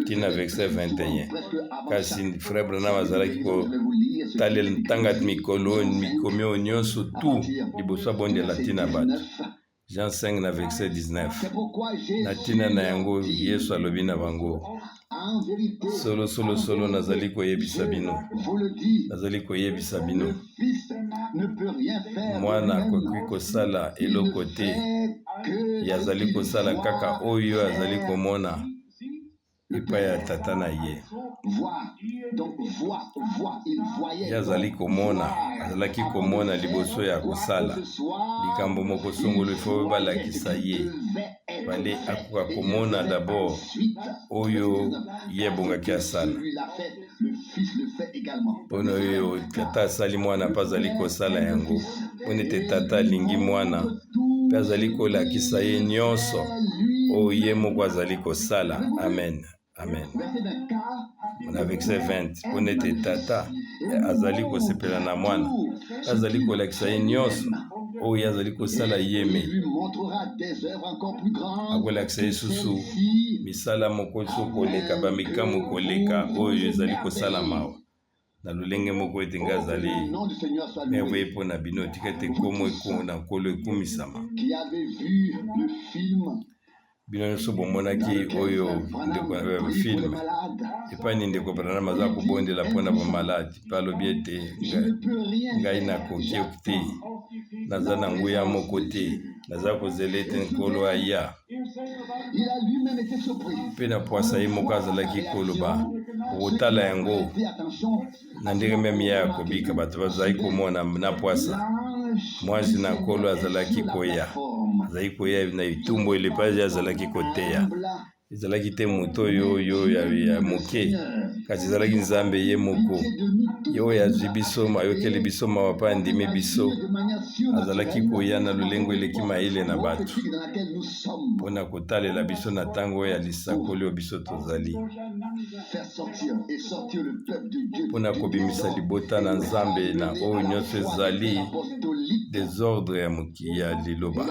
tina verset 21. Kasi frère Branham azalaki kotalela ntanga mikomi oyo nyonso tu liboso abondela tina bato. Jean 5 na verset 19 na tina na yango Yesu alobi na bango solo nazali koyebisa bino mwana akoki kosala eloko te, yazali kosala kaka oyo azali komona epai ya tata na ye. Yazali komona, azalaki komona liboso ya kosala likambo moko songolo ifo balakisa ye bale akoka komona d'abord oyo ye bongaki asala. Pona oyo tata asali mwana mpe azali kosala yango pona ete tata alingi mwana mpe azali kolakisa ye nyonso oyo ye moko azali kosala. Amen. Amen. Na verset 20 pona ete tata azali kosepela na mwana azali kolakisa ye nyonso oyo azali kosala yeme akolakisa ye susu misala moko so koleka bamikamu koleka oyo ezali kosala mawa na lolenge moko ete nga azali merveille mpona bino tika ete komo na nkolo ekumisama. Bino nyonso bomonaki oyo ndeko filme epani ndeko Branham aza kobondela mpona bamaladi mpe alobi ete ngai nakoki te, naza na nguya moko te, naza kozela ete nkolo aya mpe na pwasa ye moko azalaki koloba okotala yango na ndenge meme ya kobika bato bazali komona na pwasa mwasi na nkolo azalaki koya na itumbu elepaji azalaki koteya ezalaki te moto oyo ya moke kasi ezalaki nzambe ye moko ye oyo azwi biso ayokeli biso mawa mpe andimi biso azalaki koya na lolengo eleki mayele na bato mpona kotalela biso na ntango oyo ya lisakoli oyo biso tozali mpona kobimisa libota na nzambe na oyo nyonso ezali desordre ya liloba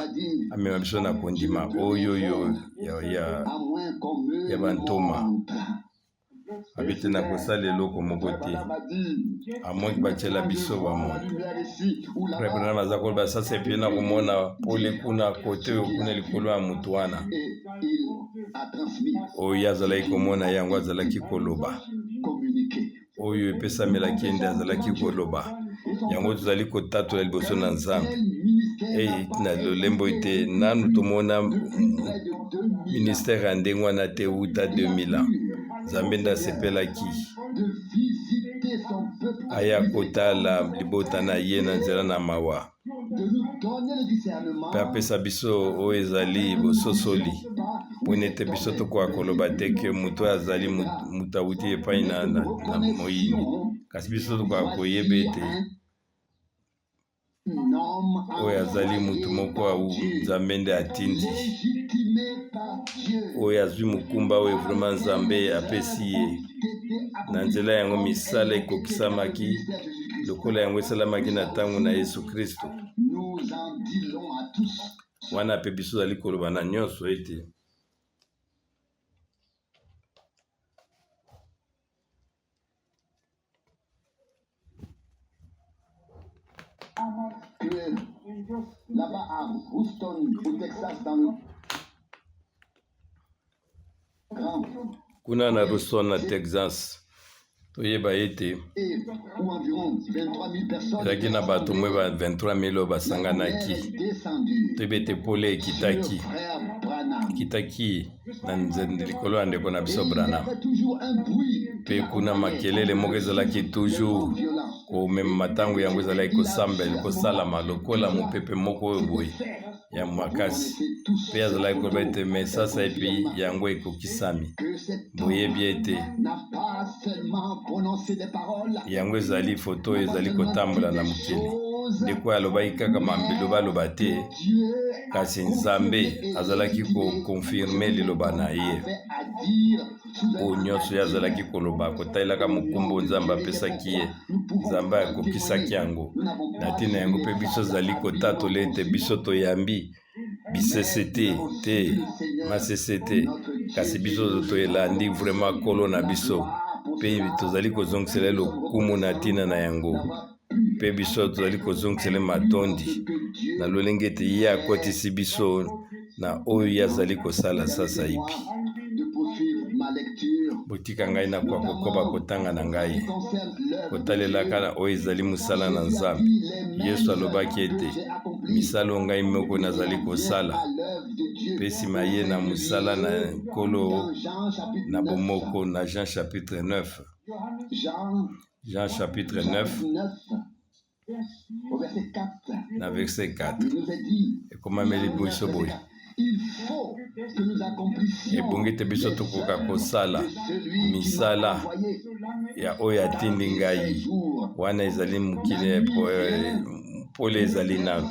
amema biso na kondima oyo ya bantoma abite na kosala eloko moko te amoki batiela biso bamoi preprenam aza koloba sasa epie na komona pole kuna kote oyo kuna likolo ya motu wana oyo azalaki komona yango azalaki koloba oyo epesamelaki ende azalaki koloba yango tozali kotatola liboso na nzambe na lolembo ete nanu tomona ministère ya ndenge wana te uta 2000 ans nzambe nde asepelaki aya kotala libota na ye na nzela na mawa mpe apesa biso oyo ezali bososoli mpona ete biso tokoka koloba te ke moto oyo azali moto awuti epai na moyini kasi biso tokoka koyeba ete oyo azali motu moko nzambe nde atindi oyo azwi mokumba oyo vraiment nzambe apesi ye na nzela yango misala ekokisamaki lokola yango esalamaki na ntango na Yesu Kristo wana mpe biso tozali koloba na nyonso ete là-bas à Houston, au Texas, dans le Grand. Kuna na Houston na Texas toyeba ete ezalaki na bato mwe ba 23 000 basanganaki toyeba ete pole ekitaki na likolo ya ndeko na biso Branham mpe kuna makelele moko ezalaki toujours komema matango yango ezalaki kosalama lokola mopepe moko oyo boye ya makasi mpe azalaki koloba ete me sasa epi yango ekokisami boyebi ete yango ezali foto oyo ezali kotambola na mokili ndeko alobaki kaka mambelo aloba te kasi nzambe azalaki kokonfirme liloba na ye oyo nyonso ye azalaki koloba kotalelaka mokumba nzambe apesaki ye nzambe akokisaki yango na ntina yango mpe biso ezali kotatola ete biso toyambi bisese te masese te kasi biso toyelandi vraiment kolo na biso mpe tozali kozongisela lokumu na ntina na yango mpe biso tozali kozongisela matondi na lolenge ete ye akotisi biso na oyo ye azali kosala sasa ipi botika ngai na kwa kokoba kotanga na ngai kotalelaka na oyo ezali mosala na nzambe yesu alobaki ete misala oyo ngai moko nazali kosala mpe nsima ye na mosala na nkolo na bomoko na Jean chapitre 9 Jean chapitre 9 na verset 4 ekomameli biso boye ebongi te biso tokoka kosala misala ya oyo atindi ngai wana ezali mokili pole ezali nano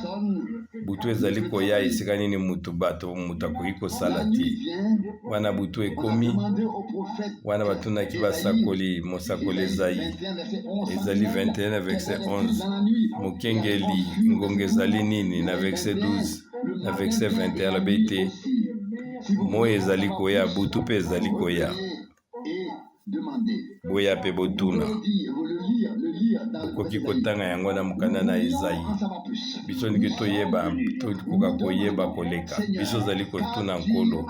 butu ezali koya esika nini mutu akoki kosala te wana butu ekomi wana batunaki basakoli mosakoli ezali 21 verset 11 mokengeli ngonga ezali nini na verset 12 na verset 21 alobi te moyi ezali koya butu mpe ezali koya boya mpe botuna bokoki kotanga yango na mokanda na Ezayi biso ndenge toyeba tokoka koyeba koleka biso ezali kotuna nkolo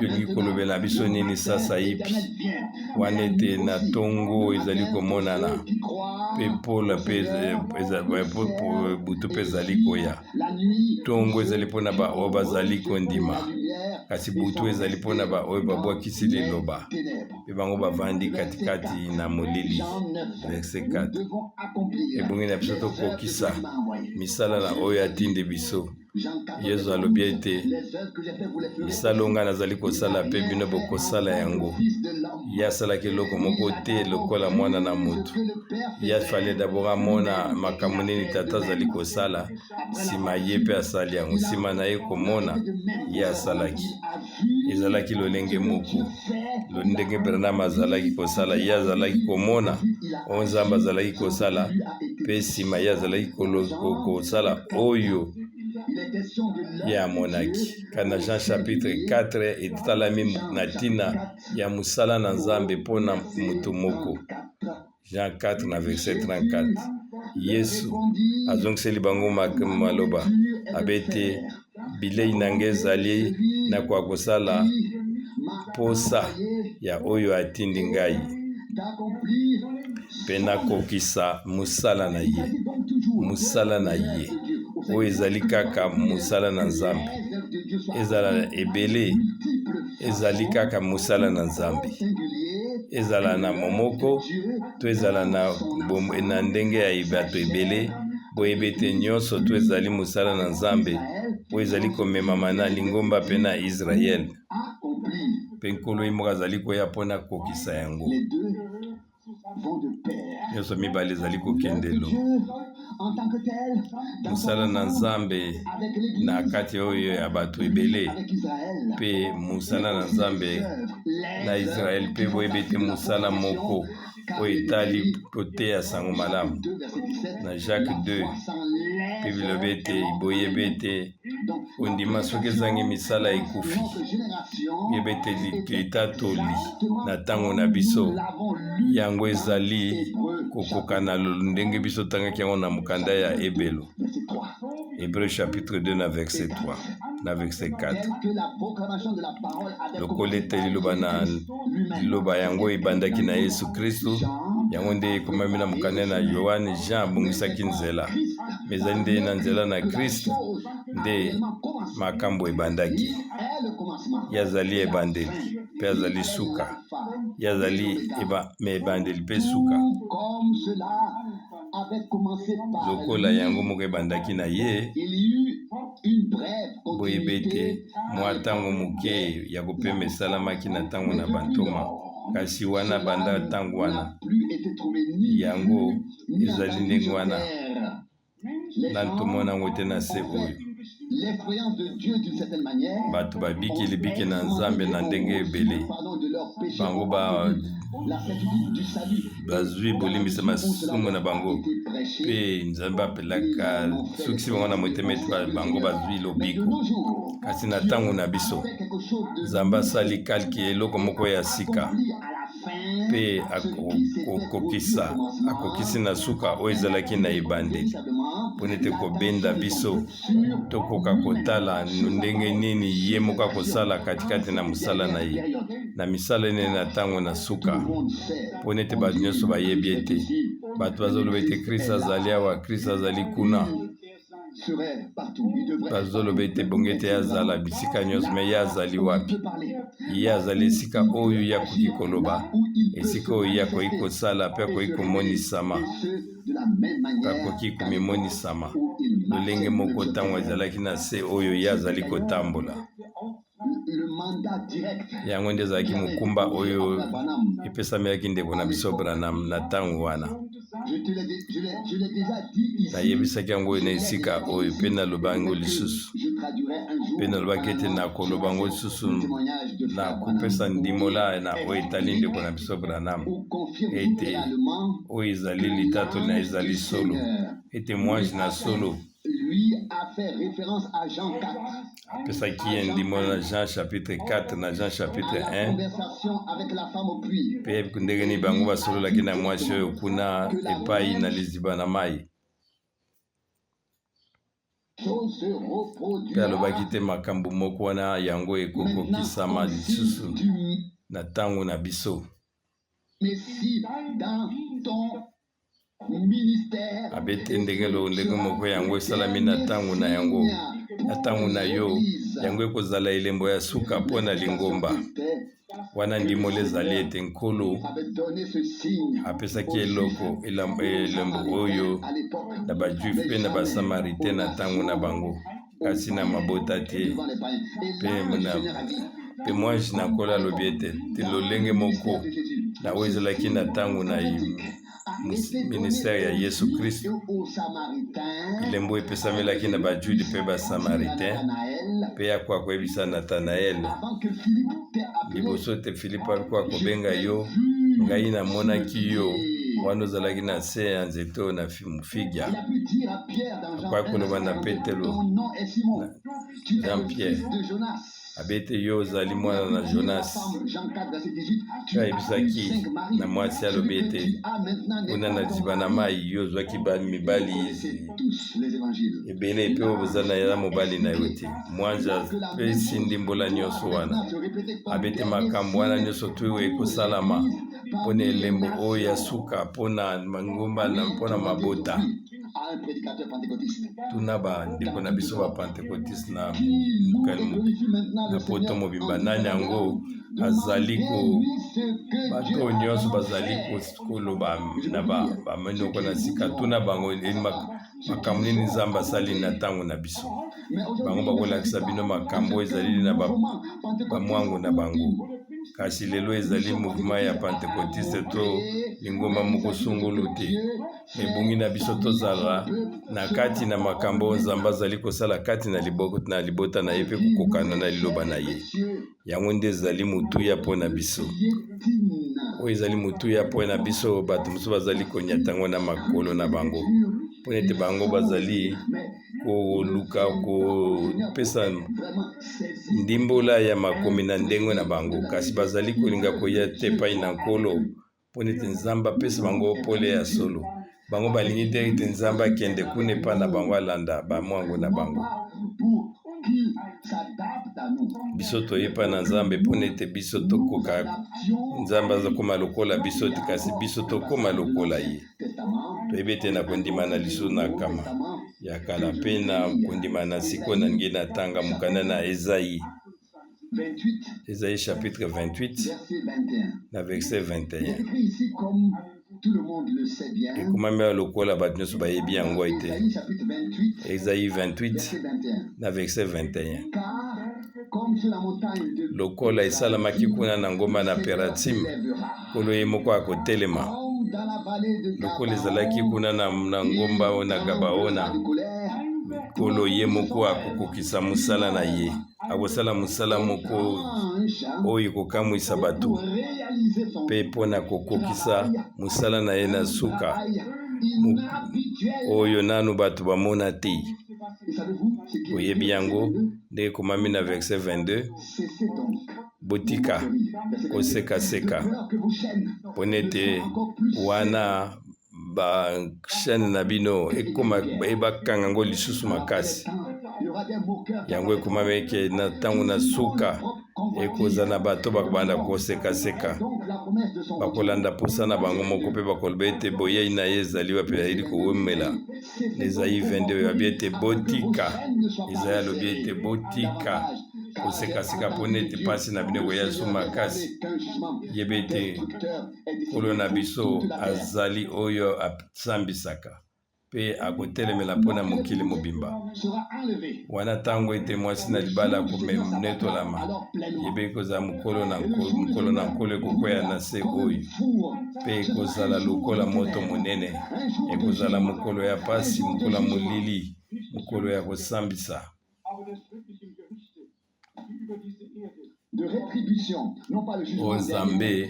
yo ndenge kolobela biso nini sasa ipi wana ete na ntongo ezali komonana mpe pola mpe butu mpe ezali koya ntongo ezali mpona baoyo bazali kondima kasi butu ezali mpona baoyo babwakisi liloba mpe bango bavandi katikati na molili verset 4 ebongi na biso tokokisa misala na oyo atindi biso Jean 14, Yesu alobi ete les œuvres que j'ai fait, vous les ferez. misala nga nazali kosala mpe bino bokosala yango. Ye asalaki eloko moko te lokola mwana na moto. Ye afale dabord amona makambo nini tata azali kosala, nsima ye mpe asali yango. Nsima na ye komona ye asalaki. Ezalaki lolenge moko, ndenge Branham azalaki kosala, ye azalaki komona oyo Nzambe azalaki kosala, mpe nsima ye azalaki kosala oyo ye amonaki. Kana Jean chapitre 4 etalami na ntina ya mosala na Nzambe mpo na moto moko. Jean 4 na verset 34. Yesu azongiseli bango maloba abete bilei na ngai ezali na kwa kosala posa ya oyo atindi ngai mpe nakokisa mosala na ye. Mosala na ye oyo ezali kaka mosala na Nzambe, ezala ebele, ezali kaka mosala na Nzambe, ezala na momoko to ezala na ndenge ya bato ebele, boyeba ete nyonso to ezali mosala na Nzambe oyo ezali komemama na lingomba mpe na Israele, mpe nkolo ye moko azali koya mpona kokisa yango. Nyonso mibale ezali kokendelo. Mosala na Nzambe na kati oyo ya bato ebele, mpe mosala na Nzambe na Israele, mpe boyeba ete mosala moko oyo etali koteya sango malamu. Na Jacques 2 mpe bilobi ete boyeba ete ondima soki ezangi misala ekufi. Boyeba ete litatoli na ntango na biso yango ezali kokoka na ndenge biso tangaki yango na mokanda ya ebelo. Hébreu chapitre 2 na verset 3 na verset 4. Lokola ete liloba na liloba yango ebandaki na Yesu Kristo, yango nde ekomami na mokanda na Yohane. Jean abongisaki nzela, me ezali nde na nzela na Kristo nde makambo ebandaki. Ye azali ebandeli mpe azali suka, ye azali ebandeli mpe suka. Lokola yango moko ebandaki na ye, boyeba ete mwa ntango moke ya kopema esalamaki na ntango na bantoma, kasi wana banda ntango wana yango ezali ndenge wana na ntomona yango te na se oyo. Bato babikeli bike na Nzambe na ndenge ebele, bango bazwi bolimbisa masumu na bango, mpe Nzambe apelaka sukisi bango na motema ete bango bazwi lobiko. Kasi na ntango na biso Nzambe asali kalki eloko moko ya sika, mpe akokisi na suka oyo ezalaki na ebandeli, mpona ete kobenda biso tokoka kotala ndenge nini ye moko akosala katikati na mosala na ye, na misala nini na ntango na suka, mpona ete bato nyonso bayebi ete bato bazoloba ete Kristo azali awa, Kristo azali kuna, bazoloba ete bonge ete ye azala bisika nyonso, me ye azali wapi? Ye azali esika oyo ye akoki koloba, esika oyo ye akoki kosala mpe akoki komonisama, mpe akoki komimonisama lolenge moko ntango ezalaki na se oyo ye azali kotambola. Yango nde ezalaki mokumba oyo epesamelaki ndeko na biso Branham na ntango wana. Nayebisaki yango na esika oyo, mpe naloba yango lisusu, mpe nalobaki ete nakoloba yango lisusu na kopesa ndimola na oyo etali ndeko na biso Branham, ete oyo ezali litatoli na ezali solo, ete mwanji na solo apesaki ye ndimola na Jean chapitre 4 na Jean chapitre 1, mpe ndenge nini bango basololaki na mwasi oyo kuna epai na liziba na mai. Mpe alobaki te makambo moko wana yango ekokokisama lisusu na ntango na biso. Abete ndenge moko yango esalami na ntango na yango, na ntango na yo yango ekozala elembo ya suka mpo na lingomba. Wana ndimola ezali ete nkolo apesaki elembo oyo na bajuif mpe na basamaritaine na ntango na bango. kasi na mabota te devant les païens. Et pe là, le na Seigneur a dit, pe mwanji nakola alobi ete te lolenge moko na oyo ezalaki na ntango na ministère ya Yesu Kristo bilembo epesamelaki na bajudi mpe basamaritain mpe akwa koyebisa Natanael liboso te Filipo akwa kobenga yo ngai namonaki yo wana ozalaki na se ya nzete oyo na mufigya akwa koloba na Petelo Jean-Pierre abete yo ozali mwana na Jonas ayebisaki na mwasi alobi ete kuna na liziba na mai yo ozwaki mibali ebele mpe ozala ya mobali na yo te mwanja mpe esindi mbola nyonso wana abete makambo wana nyonso tu ekosalama mpona elembo oyo ya suka mpona mangomba mpona mabota tuna bandeko na biso bapentekotiste na poto mobimba nani yango azali bato nyonso bazali koloba na bamonoko na sika tuna bango makambo nini Nzambe asali na ntango na biso bango bakolakisa bino makambo ezali na bamwangu na bango kasi lelo ezali mouvement ya pentekotiste to lingomba moko songolo te ebongi na biso tozala na kati na makambo Nzambe azali kosala kati na libota na ye mpe kokokana na liloba na ye yango nde ezali motuya mpo na biso oyo ezali motuya mpo na biso bato mosusu bazali konyatango na makolo na bango mpo ete bango bazali koluka kopesa ndimbola ya makomi na ndenge na bango kasi bazali kolinga koya te epai na nkolo mpo ete Nzambe apesa bango pole ya solo bango balingi te ete Nzambe akende kuna epai na bango alanda bamwango na bango biso toyepa na Nzambe mpo ete biso tokoka Nzambe azakoma lokola biso te kasi biso tokoma lokola ye toyebi ete na kondima na liso na kama ya kala mpe na kondima na siko na nge na tanga mokanda na Esaïe chapitre 28 na verset 21 ekomami lokola bato nyonso bayebi yango ete Esaïe 28 na verset 21 lokola esalamaki kuna na ngomba na Peratim nkolo ye moko akotelema lokola ezalaki kuna na ngomba oyo na Gabaona nkolo ye moko akokokisa mosala na ye akosala mosala moko oyo ekokamwisa bato mpe mpona kokokisa mosala na ye na suka oyo nanu bato bamona te oyebi yango nde ekomami na verset 22 botika kosekaseka mpona ete wana bachaine na bino ebakanga yango lisusu makasi yango ekomami eke na ntango na suka ekoza na bato bakobanda kosekaseka bakolanda posa na bango moko mpe bakoloba ete boyei na ye ezali wapi ayeli kowemela Esaïe 22 abi ete botika Esaïe alobi ete botika kosekaseka mpona ete mpasi na bino koya so makasi yebe ete nkolo na biso azali oyo asambisaka mpe akotelemela mpona mokili mobimba wana ntango ete mwasi na libala akonetolama yebe ekozala mokolo na nkolo ekokwea na se oyo mpe ekozala lokola moto monene ekozala mokolo ya pasi mokolo ya molili mokolo ya kosambisa o Nzambe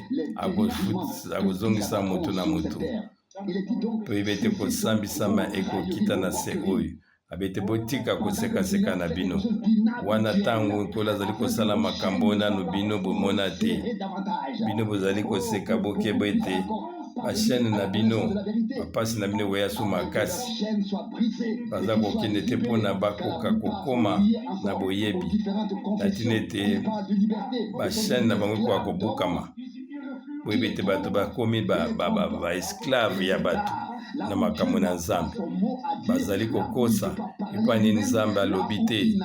akozongisa moto na moto po yebe ete kosambisama ekokita na se oyo abete botika kosekaseka na bino wana ntango nkolo azali kosala makambo nano bino bomona te bino bozali koseka bokeba ete bachaine na bino bapasi na bino koya so makasi baza kokende te mpona bakoka kokoma na boyebi natina ete bachaine na bango ekoka kobukama boyebi ete bato bakomi baesclave ya bato na makambo na Nzambe bazali kokosa epai nini Nzambe alobi te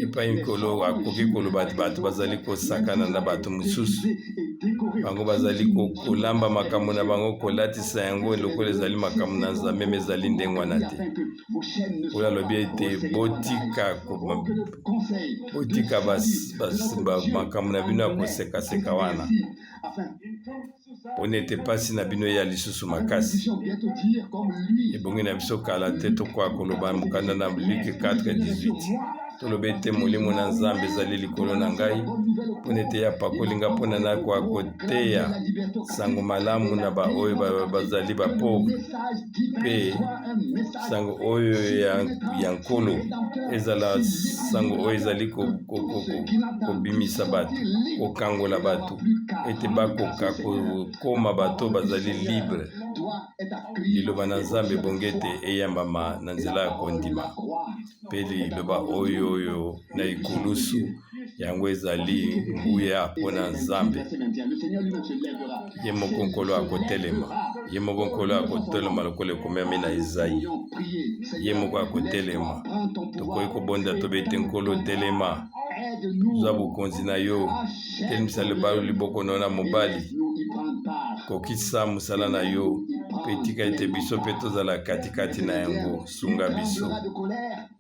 epai mikolo akoki koloba bato bazali kosakana na bato mosusu bango bazali kolamba makambo na bango kolatisa yango lokola ezali makambo na Nzambe me ezali ndenge wana te oyo alobi ete botika makambo na bino ya kosekaseka wana pona ete mpasi na bino ya lisusu makasi ebongi na biso kala te tokoka koloba mokanda na Luke 4:18 toloba ete molimo na Nzambe ezali likolo na ngai pona ete ya pakolinga mpona nakoka koteya sango malamu na baoyo bazali bapauvre mpe sango oyo ya nkolo ezala sango oyo ezali kobimisa bato kokangola bato ete bakoka kokoma bato bazali libre liloba na Nzambe ebongi ete eyambama na nzela ya kondima mpe liloba oyo na ikulusu yango ezali nguya mpona Nzambe ye moko nkolo akotelema ye moko nkolo akotelema lokola ekomemi na Ezayi ye moko akotelema tokoki kobonda tobe ete nkolo telema zwa bokonzi na yo telemisa liboko na yo na mobali kokisa mosala na yo mpe tika ete biso mpe tozala katikati na yango sunga biso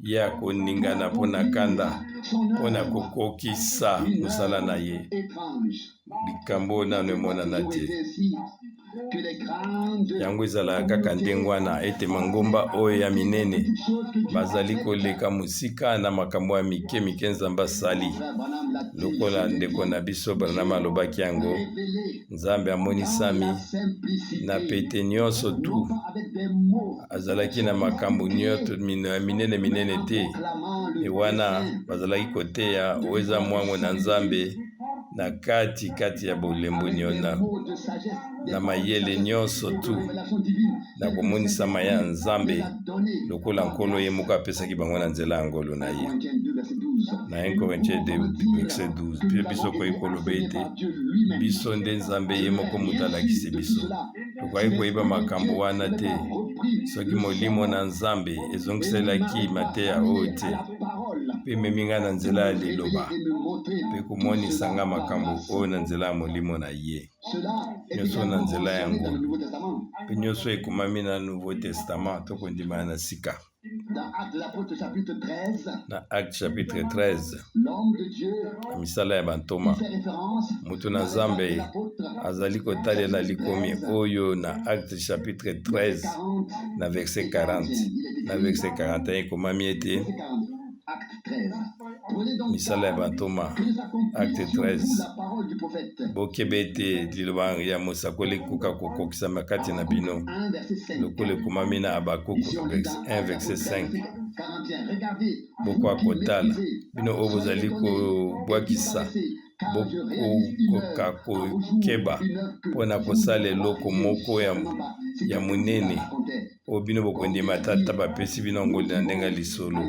ye akoningana mpona kanda mpona kokokisa mosala na ye likambo nano emonana te yango ezalaka kaka ndenge wana ete mangomba oyo ya minene bazali koleka mosika na makambo ya mike Nzambe asali lokola ndeko na biso Branham alobaki yango Nzambe amonisami na pete nyonso tu azalaki na makambo nyonso minene te ewana bazalaki koteya oyo eza mwango na Nzambe na kati ya bolembo na mayele nyonso tu na komonisama ya Nzambe lokola nkolo ye moko apesaki bango na nzela ya ngolo na ye na 1 Corinthiens 2:12 mpe biso koki koloba ete biso nde Nzambe ye moko moto alakisi biso tokoki koyeba makambo wana te soki molimo na Nzambe ezongiselaki mateya oyo te mpe ememi nga na nzela ya liloba mpe komonisa nga makambo oyo na nzela ya molimo na ye nyonso na nzela yango mpe nyonso ekomami na Nouveau Testament tokondimana na sika na Acte chapitre 13 na misala ya bantoma moto na Nzambe azali kotalela likomi oyo na Acte chapitre 13 na verset 40 na verset 41 ekomami ete misala ya bantoma Acte 13 bokebe ete liloba ya mosakoli ekoka kokokisama kati na bino lokola ekomami na Habakuku 1 verset 5 bokoka kotala bino oyo bozali kobwakisa bokoka kokeba mpona kosala eloko moko ya monene oyo bino bokondima tata bapesi bino ngoli na ndenge ya lisolo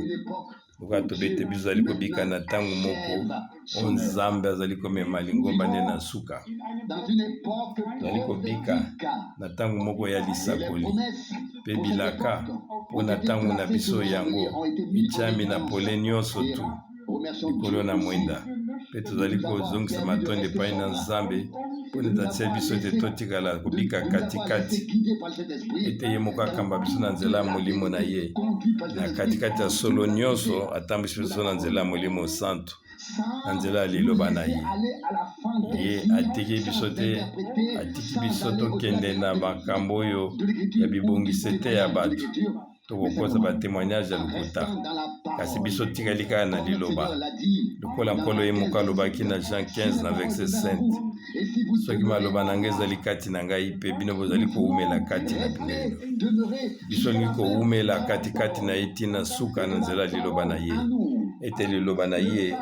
bokoka tobete biso azali kobika na ntango moko oyo Nzambe azali komema lingomba nde na suka azali kobika na ntango moko ya lisakoli mpe bilaka mpona ntango na biso yango etiami na pole nyonso tu likolo na mwenda mpe tozali kozongisa matondo epai na Nzambe mpona tatia biso ete totikala kobika katikati ete ye moko akamba biso na nzela ya molimo na ye na katikati ya solo nyonso atambwisi biso na nzela ya molimo santo na nzela ya liloba na ye ye atiki biso te atiki biso tokende na makambo oyo ya bibongisi te ya bato tokokoza batémoignage ya lokuta kasi biso tikali kaka na liloba lokola nkolo ye moko alobaki na Jean 15 na verset 5 soki maloba na ngai ezali kati na ngai mpe bino bozali kowumela kati na bino biso lingi kowumela katikati na ye ntina suka na nzela liloba na ye ete liloba na ye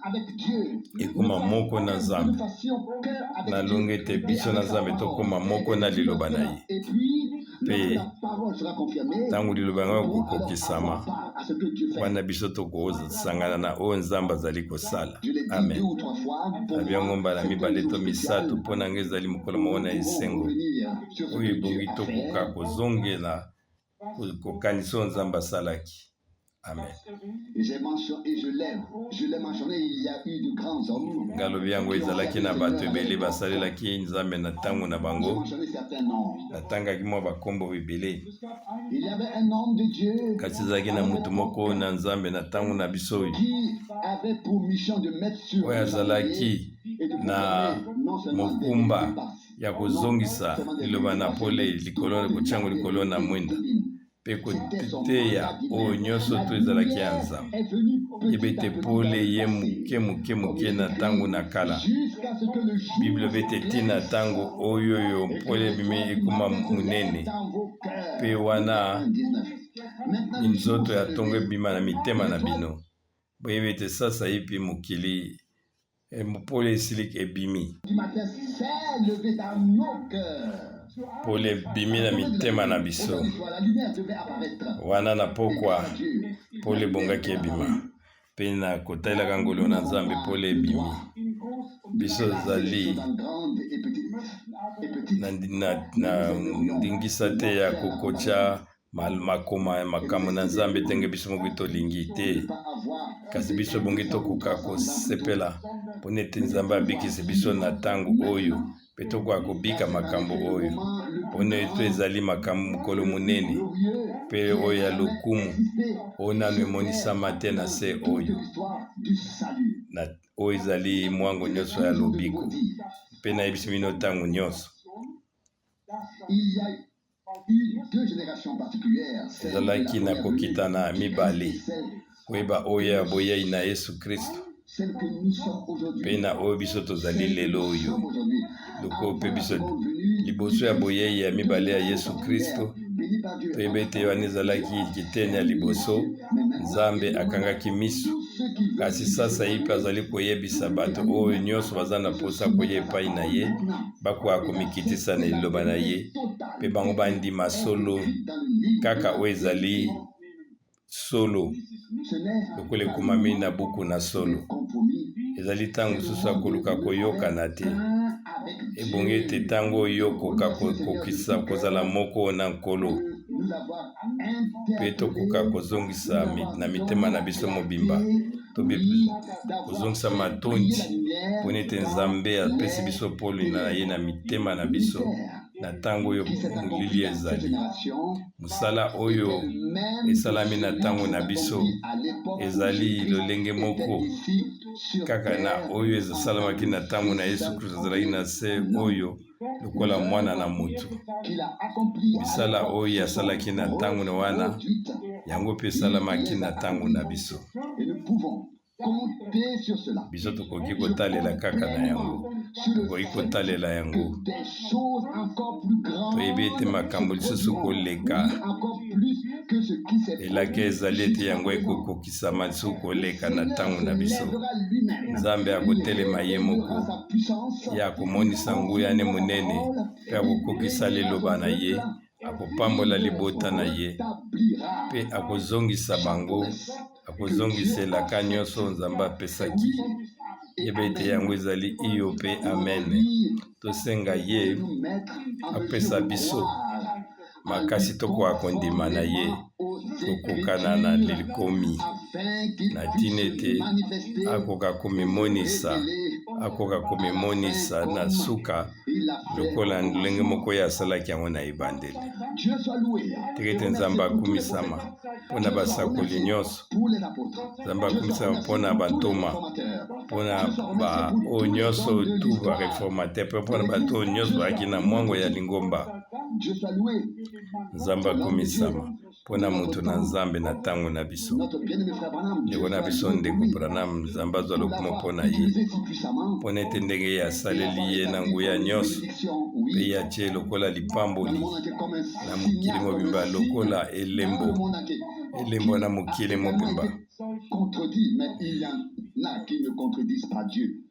avec Dieu. ekoma moko na Nous Nzambe fassions cœur avec nalonga Dieu ete et biso na avec sa Nzambe tokoma parole. moko na liloba na ye Et puis, Pe, lorsque la parole sera confirmée, ntango liloba yango nous pourrons alors ekokokisama avoir part à ce que Dieu fait. wana biso tokozosangana na oyo Nzambe azali kosala. Je l'ai dit Amen. 2 ou 3 fois, pour Abi yango moi, mbala c'est mibale un to jour spécial. misato mpo na nga ezali mokolo moko na Nous esengo pourrons revenir sur ce oyo que Dieu ebongi a tokoka fait. kozongela kokanisa oyo Nzambe asalaki. Amen. Et je l'ai mentionné, il y a eu de grands hommes. ngalobi yango ezalaki na bato ebele basalelaki Nzambe na ntango na J'ai bango mentionné certains noms. natangaki mwa bakombo ebele Il y avait un homme de Dieu kasi ezalaki na motu moko na Nzambe na ntango na biso oyo qui avait pour mission de mettre sur oyo le azalaki et de na proclamer non seulement des mokumba délivrances, ya kozongisa liloba na pole likolo kotiango likolo na mwinda mpe koteya oyo nyonso to ezalaki ya Nzambe est venu yeba ete pole ye moke moke na ntango na kala jusqu'à ce que le jour bible elobi ete ntina ntango oyo oyo pole ebimi ekoma monene dans vos cœurs. mpe wana 19. Maintenant, nzoto ya ntongo ebima na mitema na bino boyebi ete sasa ye mpe mokili pole esili ebimi du matin s'est levé dans nos cœurs. pole ebimi na mitema na biso Aujourd'hui, la lumière devait apparaître. wana na pokwa Dieu. pole ebongaki ebima mpe na kotalelaka ngolo na Nzambe pole ebimi biso ezali Dans grande et petite. na ndingisa te ya kokotya makoma ya makambo na Nzambe ndenge biso moko tolingi te Pas avoir kasi biso bongi tokoka kosepela mpona ete Nzambe abikisi biso na ntango oyo mpe tokoka kobika makambo oyo mpona ete ezali makambo mokolo monene mpe oyo ya lokumu oyo nano emonisama te na se oyo l'histoire du salut. oyo ezali mwango nyonso ya lobiko mpe nayebisi bino ntango nyonso Il y a eu 2 générations particulières. ezalaki na kokitana mibale koyeba oyo ya boyei na Yesu Kristo Celle que nous sommes aujourd'hui. mpe na oyo biso tozali lelo oyo Aujourd'hui. loko mpe biso liboso ya boyei ya mibale ya Yesu Kristo Béni par Dieu. toyebi ete wana ezalaki kiteni ya liboso Nzambe akangaki miso kasi sasa ye mpe azali koyebisa bato oyo nyonso baza na posa koya epai na ye bakoka komikitisa na liloba na ye mpe bango bandima solo kaka oyo ezali solo Ce n'est lokola ekomami na buku na solo compromis. ezali ntango mosusu akoluka koyokana te Avec ebongi ete ntango oyo okoka kokokisa kozala moko na nkolo nous avoir mpe tokoka kozongisa na mitema na biso mobimba to kozongisa matondi mpona ete Nzambe apesi biso pole na ye na mitema na biso na ntango oyo molili ezali mosala oyo esalami na ntango na biso ezali lolenge moko kaka na oyo esalamaki na ntango na Yesu Kristo azalaki na se oyo lokola mwana na motu misala oyo asalaki na ntango na wana yango mpe esalamaki na ntango na biso biso tokoki kotalela kaka na yango tokoki kotalela yango toyebi ete makambo lisusu koleka elaki ezali ete yango ekokokisama lisusu koleka na ntango na biso Nzambe akotelema ye moko ya komonisa nguya ne monene mpe akokokisa liloba na ye akopambola libota na ye mpe akozongisa bango akozongiselaka nyonso Nzambe apesaki yeba ete yango ezali iyo mpe amen tosenga ye apesa biso makasi tokoka kondima na ye tokokana na likomi na ntina ete akoka komimonisa na suka lokola ndenge moko oyo asalaki yango na ebandeli teke ete Nzambe akumisama mpona basakoli nyonso Nzambe akumisama mpona bantoma mpona oyo nyonso tu bareformateur mpe mpona bato oyo nyonso bazalaki na mwango ya lingomba Nzambe akumisama mpona moto na Nzambe na ntango na biso ndeko na biso ndeko Branham Nzambe azwa lokumu mpona ye mpona ete ndenge ye asaleli ye na nguya nyonso mpe ye atie lokola lipamboli na mokili mobimba lokola elembo na mokili mobimba contredit, mais il y en a qui ne contredisent pas Dieu.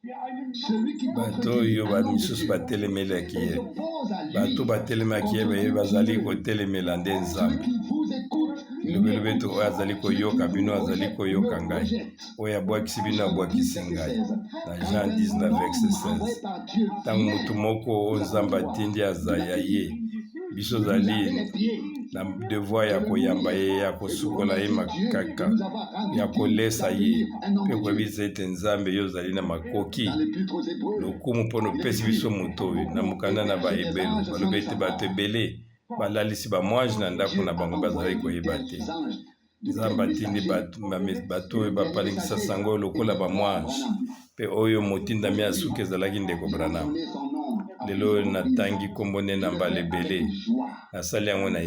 Celui qui bato oyo bamisusu batelemelaki ye bato batelemaki ye baye bazali kotelemela nde nzambe lobelobe to oyo azali koyoka bino azali koyoka ngai oyo abwakisi bino abwakisi ngai na Jean 19:16 ntango motu moko oyo nzambe atindi azaya ye biso ozali na devoir ya koyamba ye ya kosukola ye makaka ya kolesa ye mpe koyebisa ete nzambe yo ozali na makoki lokumu mpo na opesi biso moto oyo na mokanda na baebelo balobi ete bato ebele balalisi bamwange na ndako na bango bazali koyeba te nzambe atindi bato oyo bapalingisa sango lokola bamwange mpe oyo motindami ya suki ezalaki ndeko Branham lelo oyo natangi kombo nde na mbala ebele nasali yango na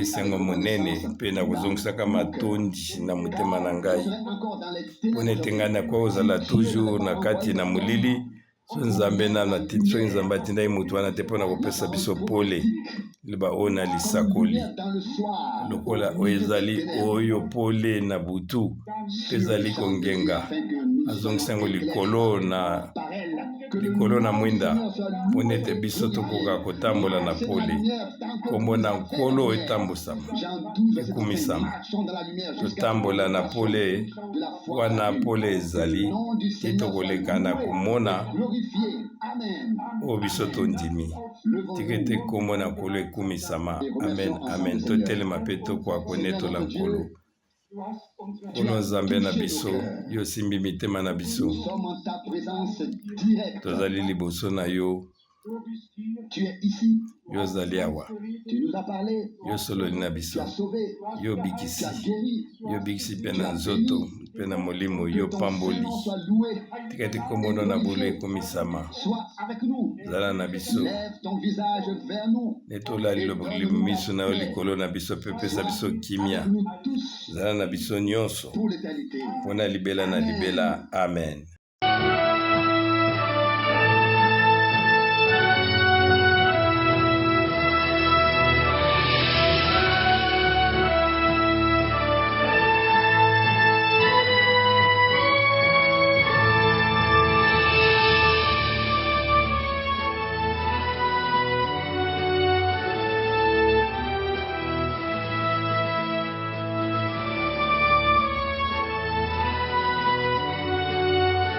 esengo monene mpe nakozongisaka matondi na motema na ngai mpona ete ngai nakoki kozala toujours na kati na molili soki nzambe atindaki motu wana te mpona kopesa biso pole liba oyo na lisakoli lokola oyo ezali oyo pole na butu mpe ezali kongenga azongisa yango likolo na mwinda mpona ete biso tokoka kotambola na pole kombo na nkolo etambusama ekumisama totambola na pole wana pole ezali te tokoleka na komona oyo biso tondimi tika ete kombo na nkolo ekumisama amen amen totelema mpe tokoka konetola nkolo nkolo nzambe na biso yo osimbi mitema na biso tozali liboso na yo yo ozali awa yo sololi na biso yo obikisi mpe na nzoto mpe na molimo yo pamboli tika ete kombo na bolo ekomisama zala na biso netola miso na yo likolo na biso mpe pesa biso kimia zala na biso nyonso mpona libela na libela amen.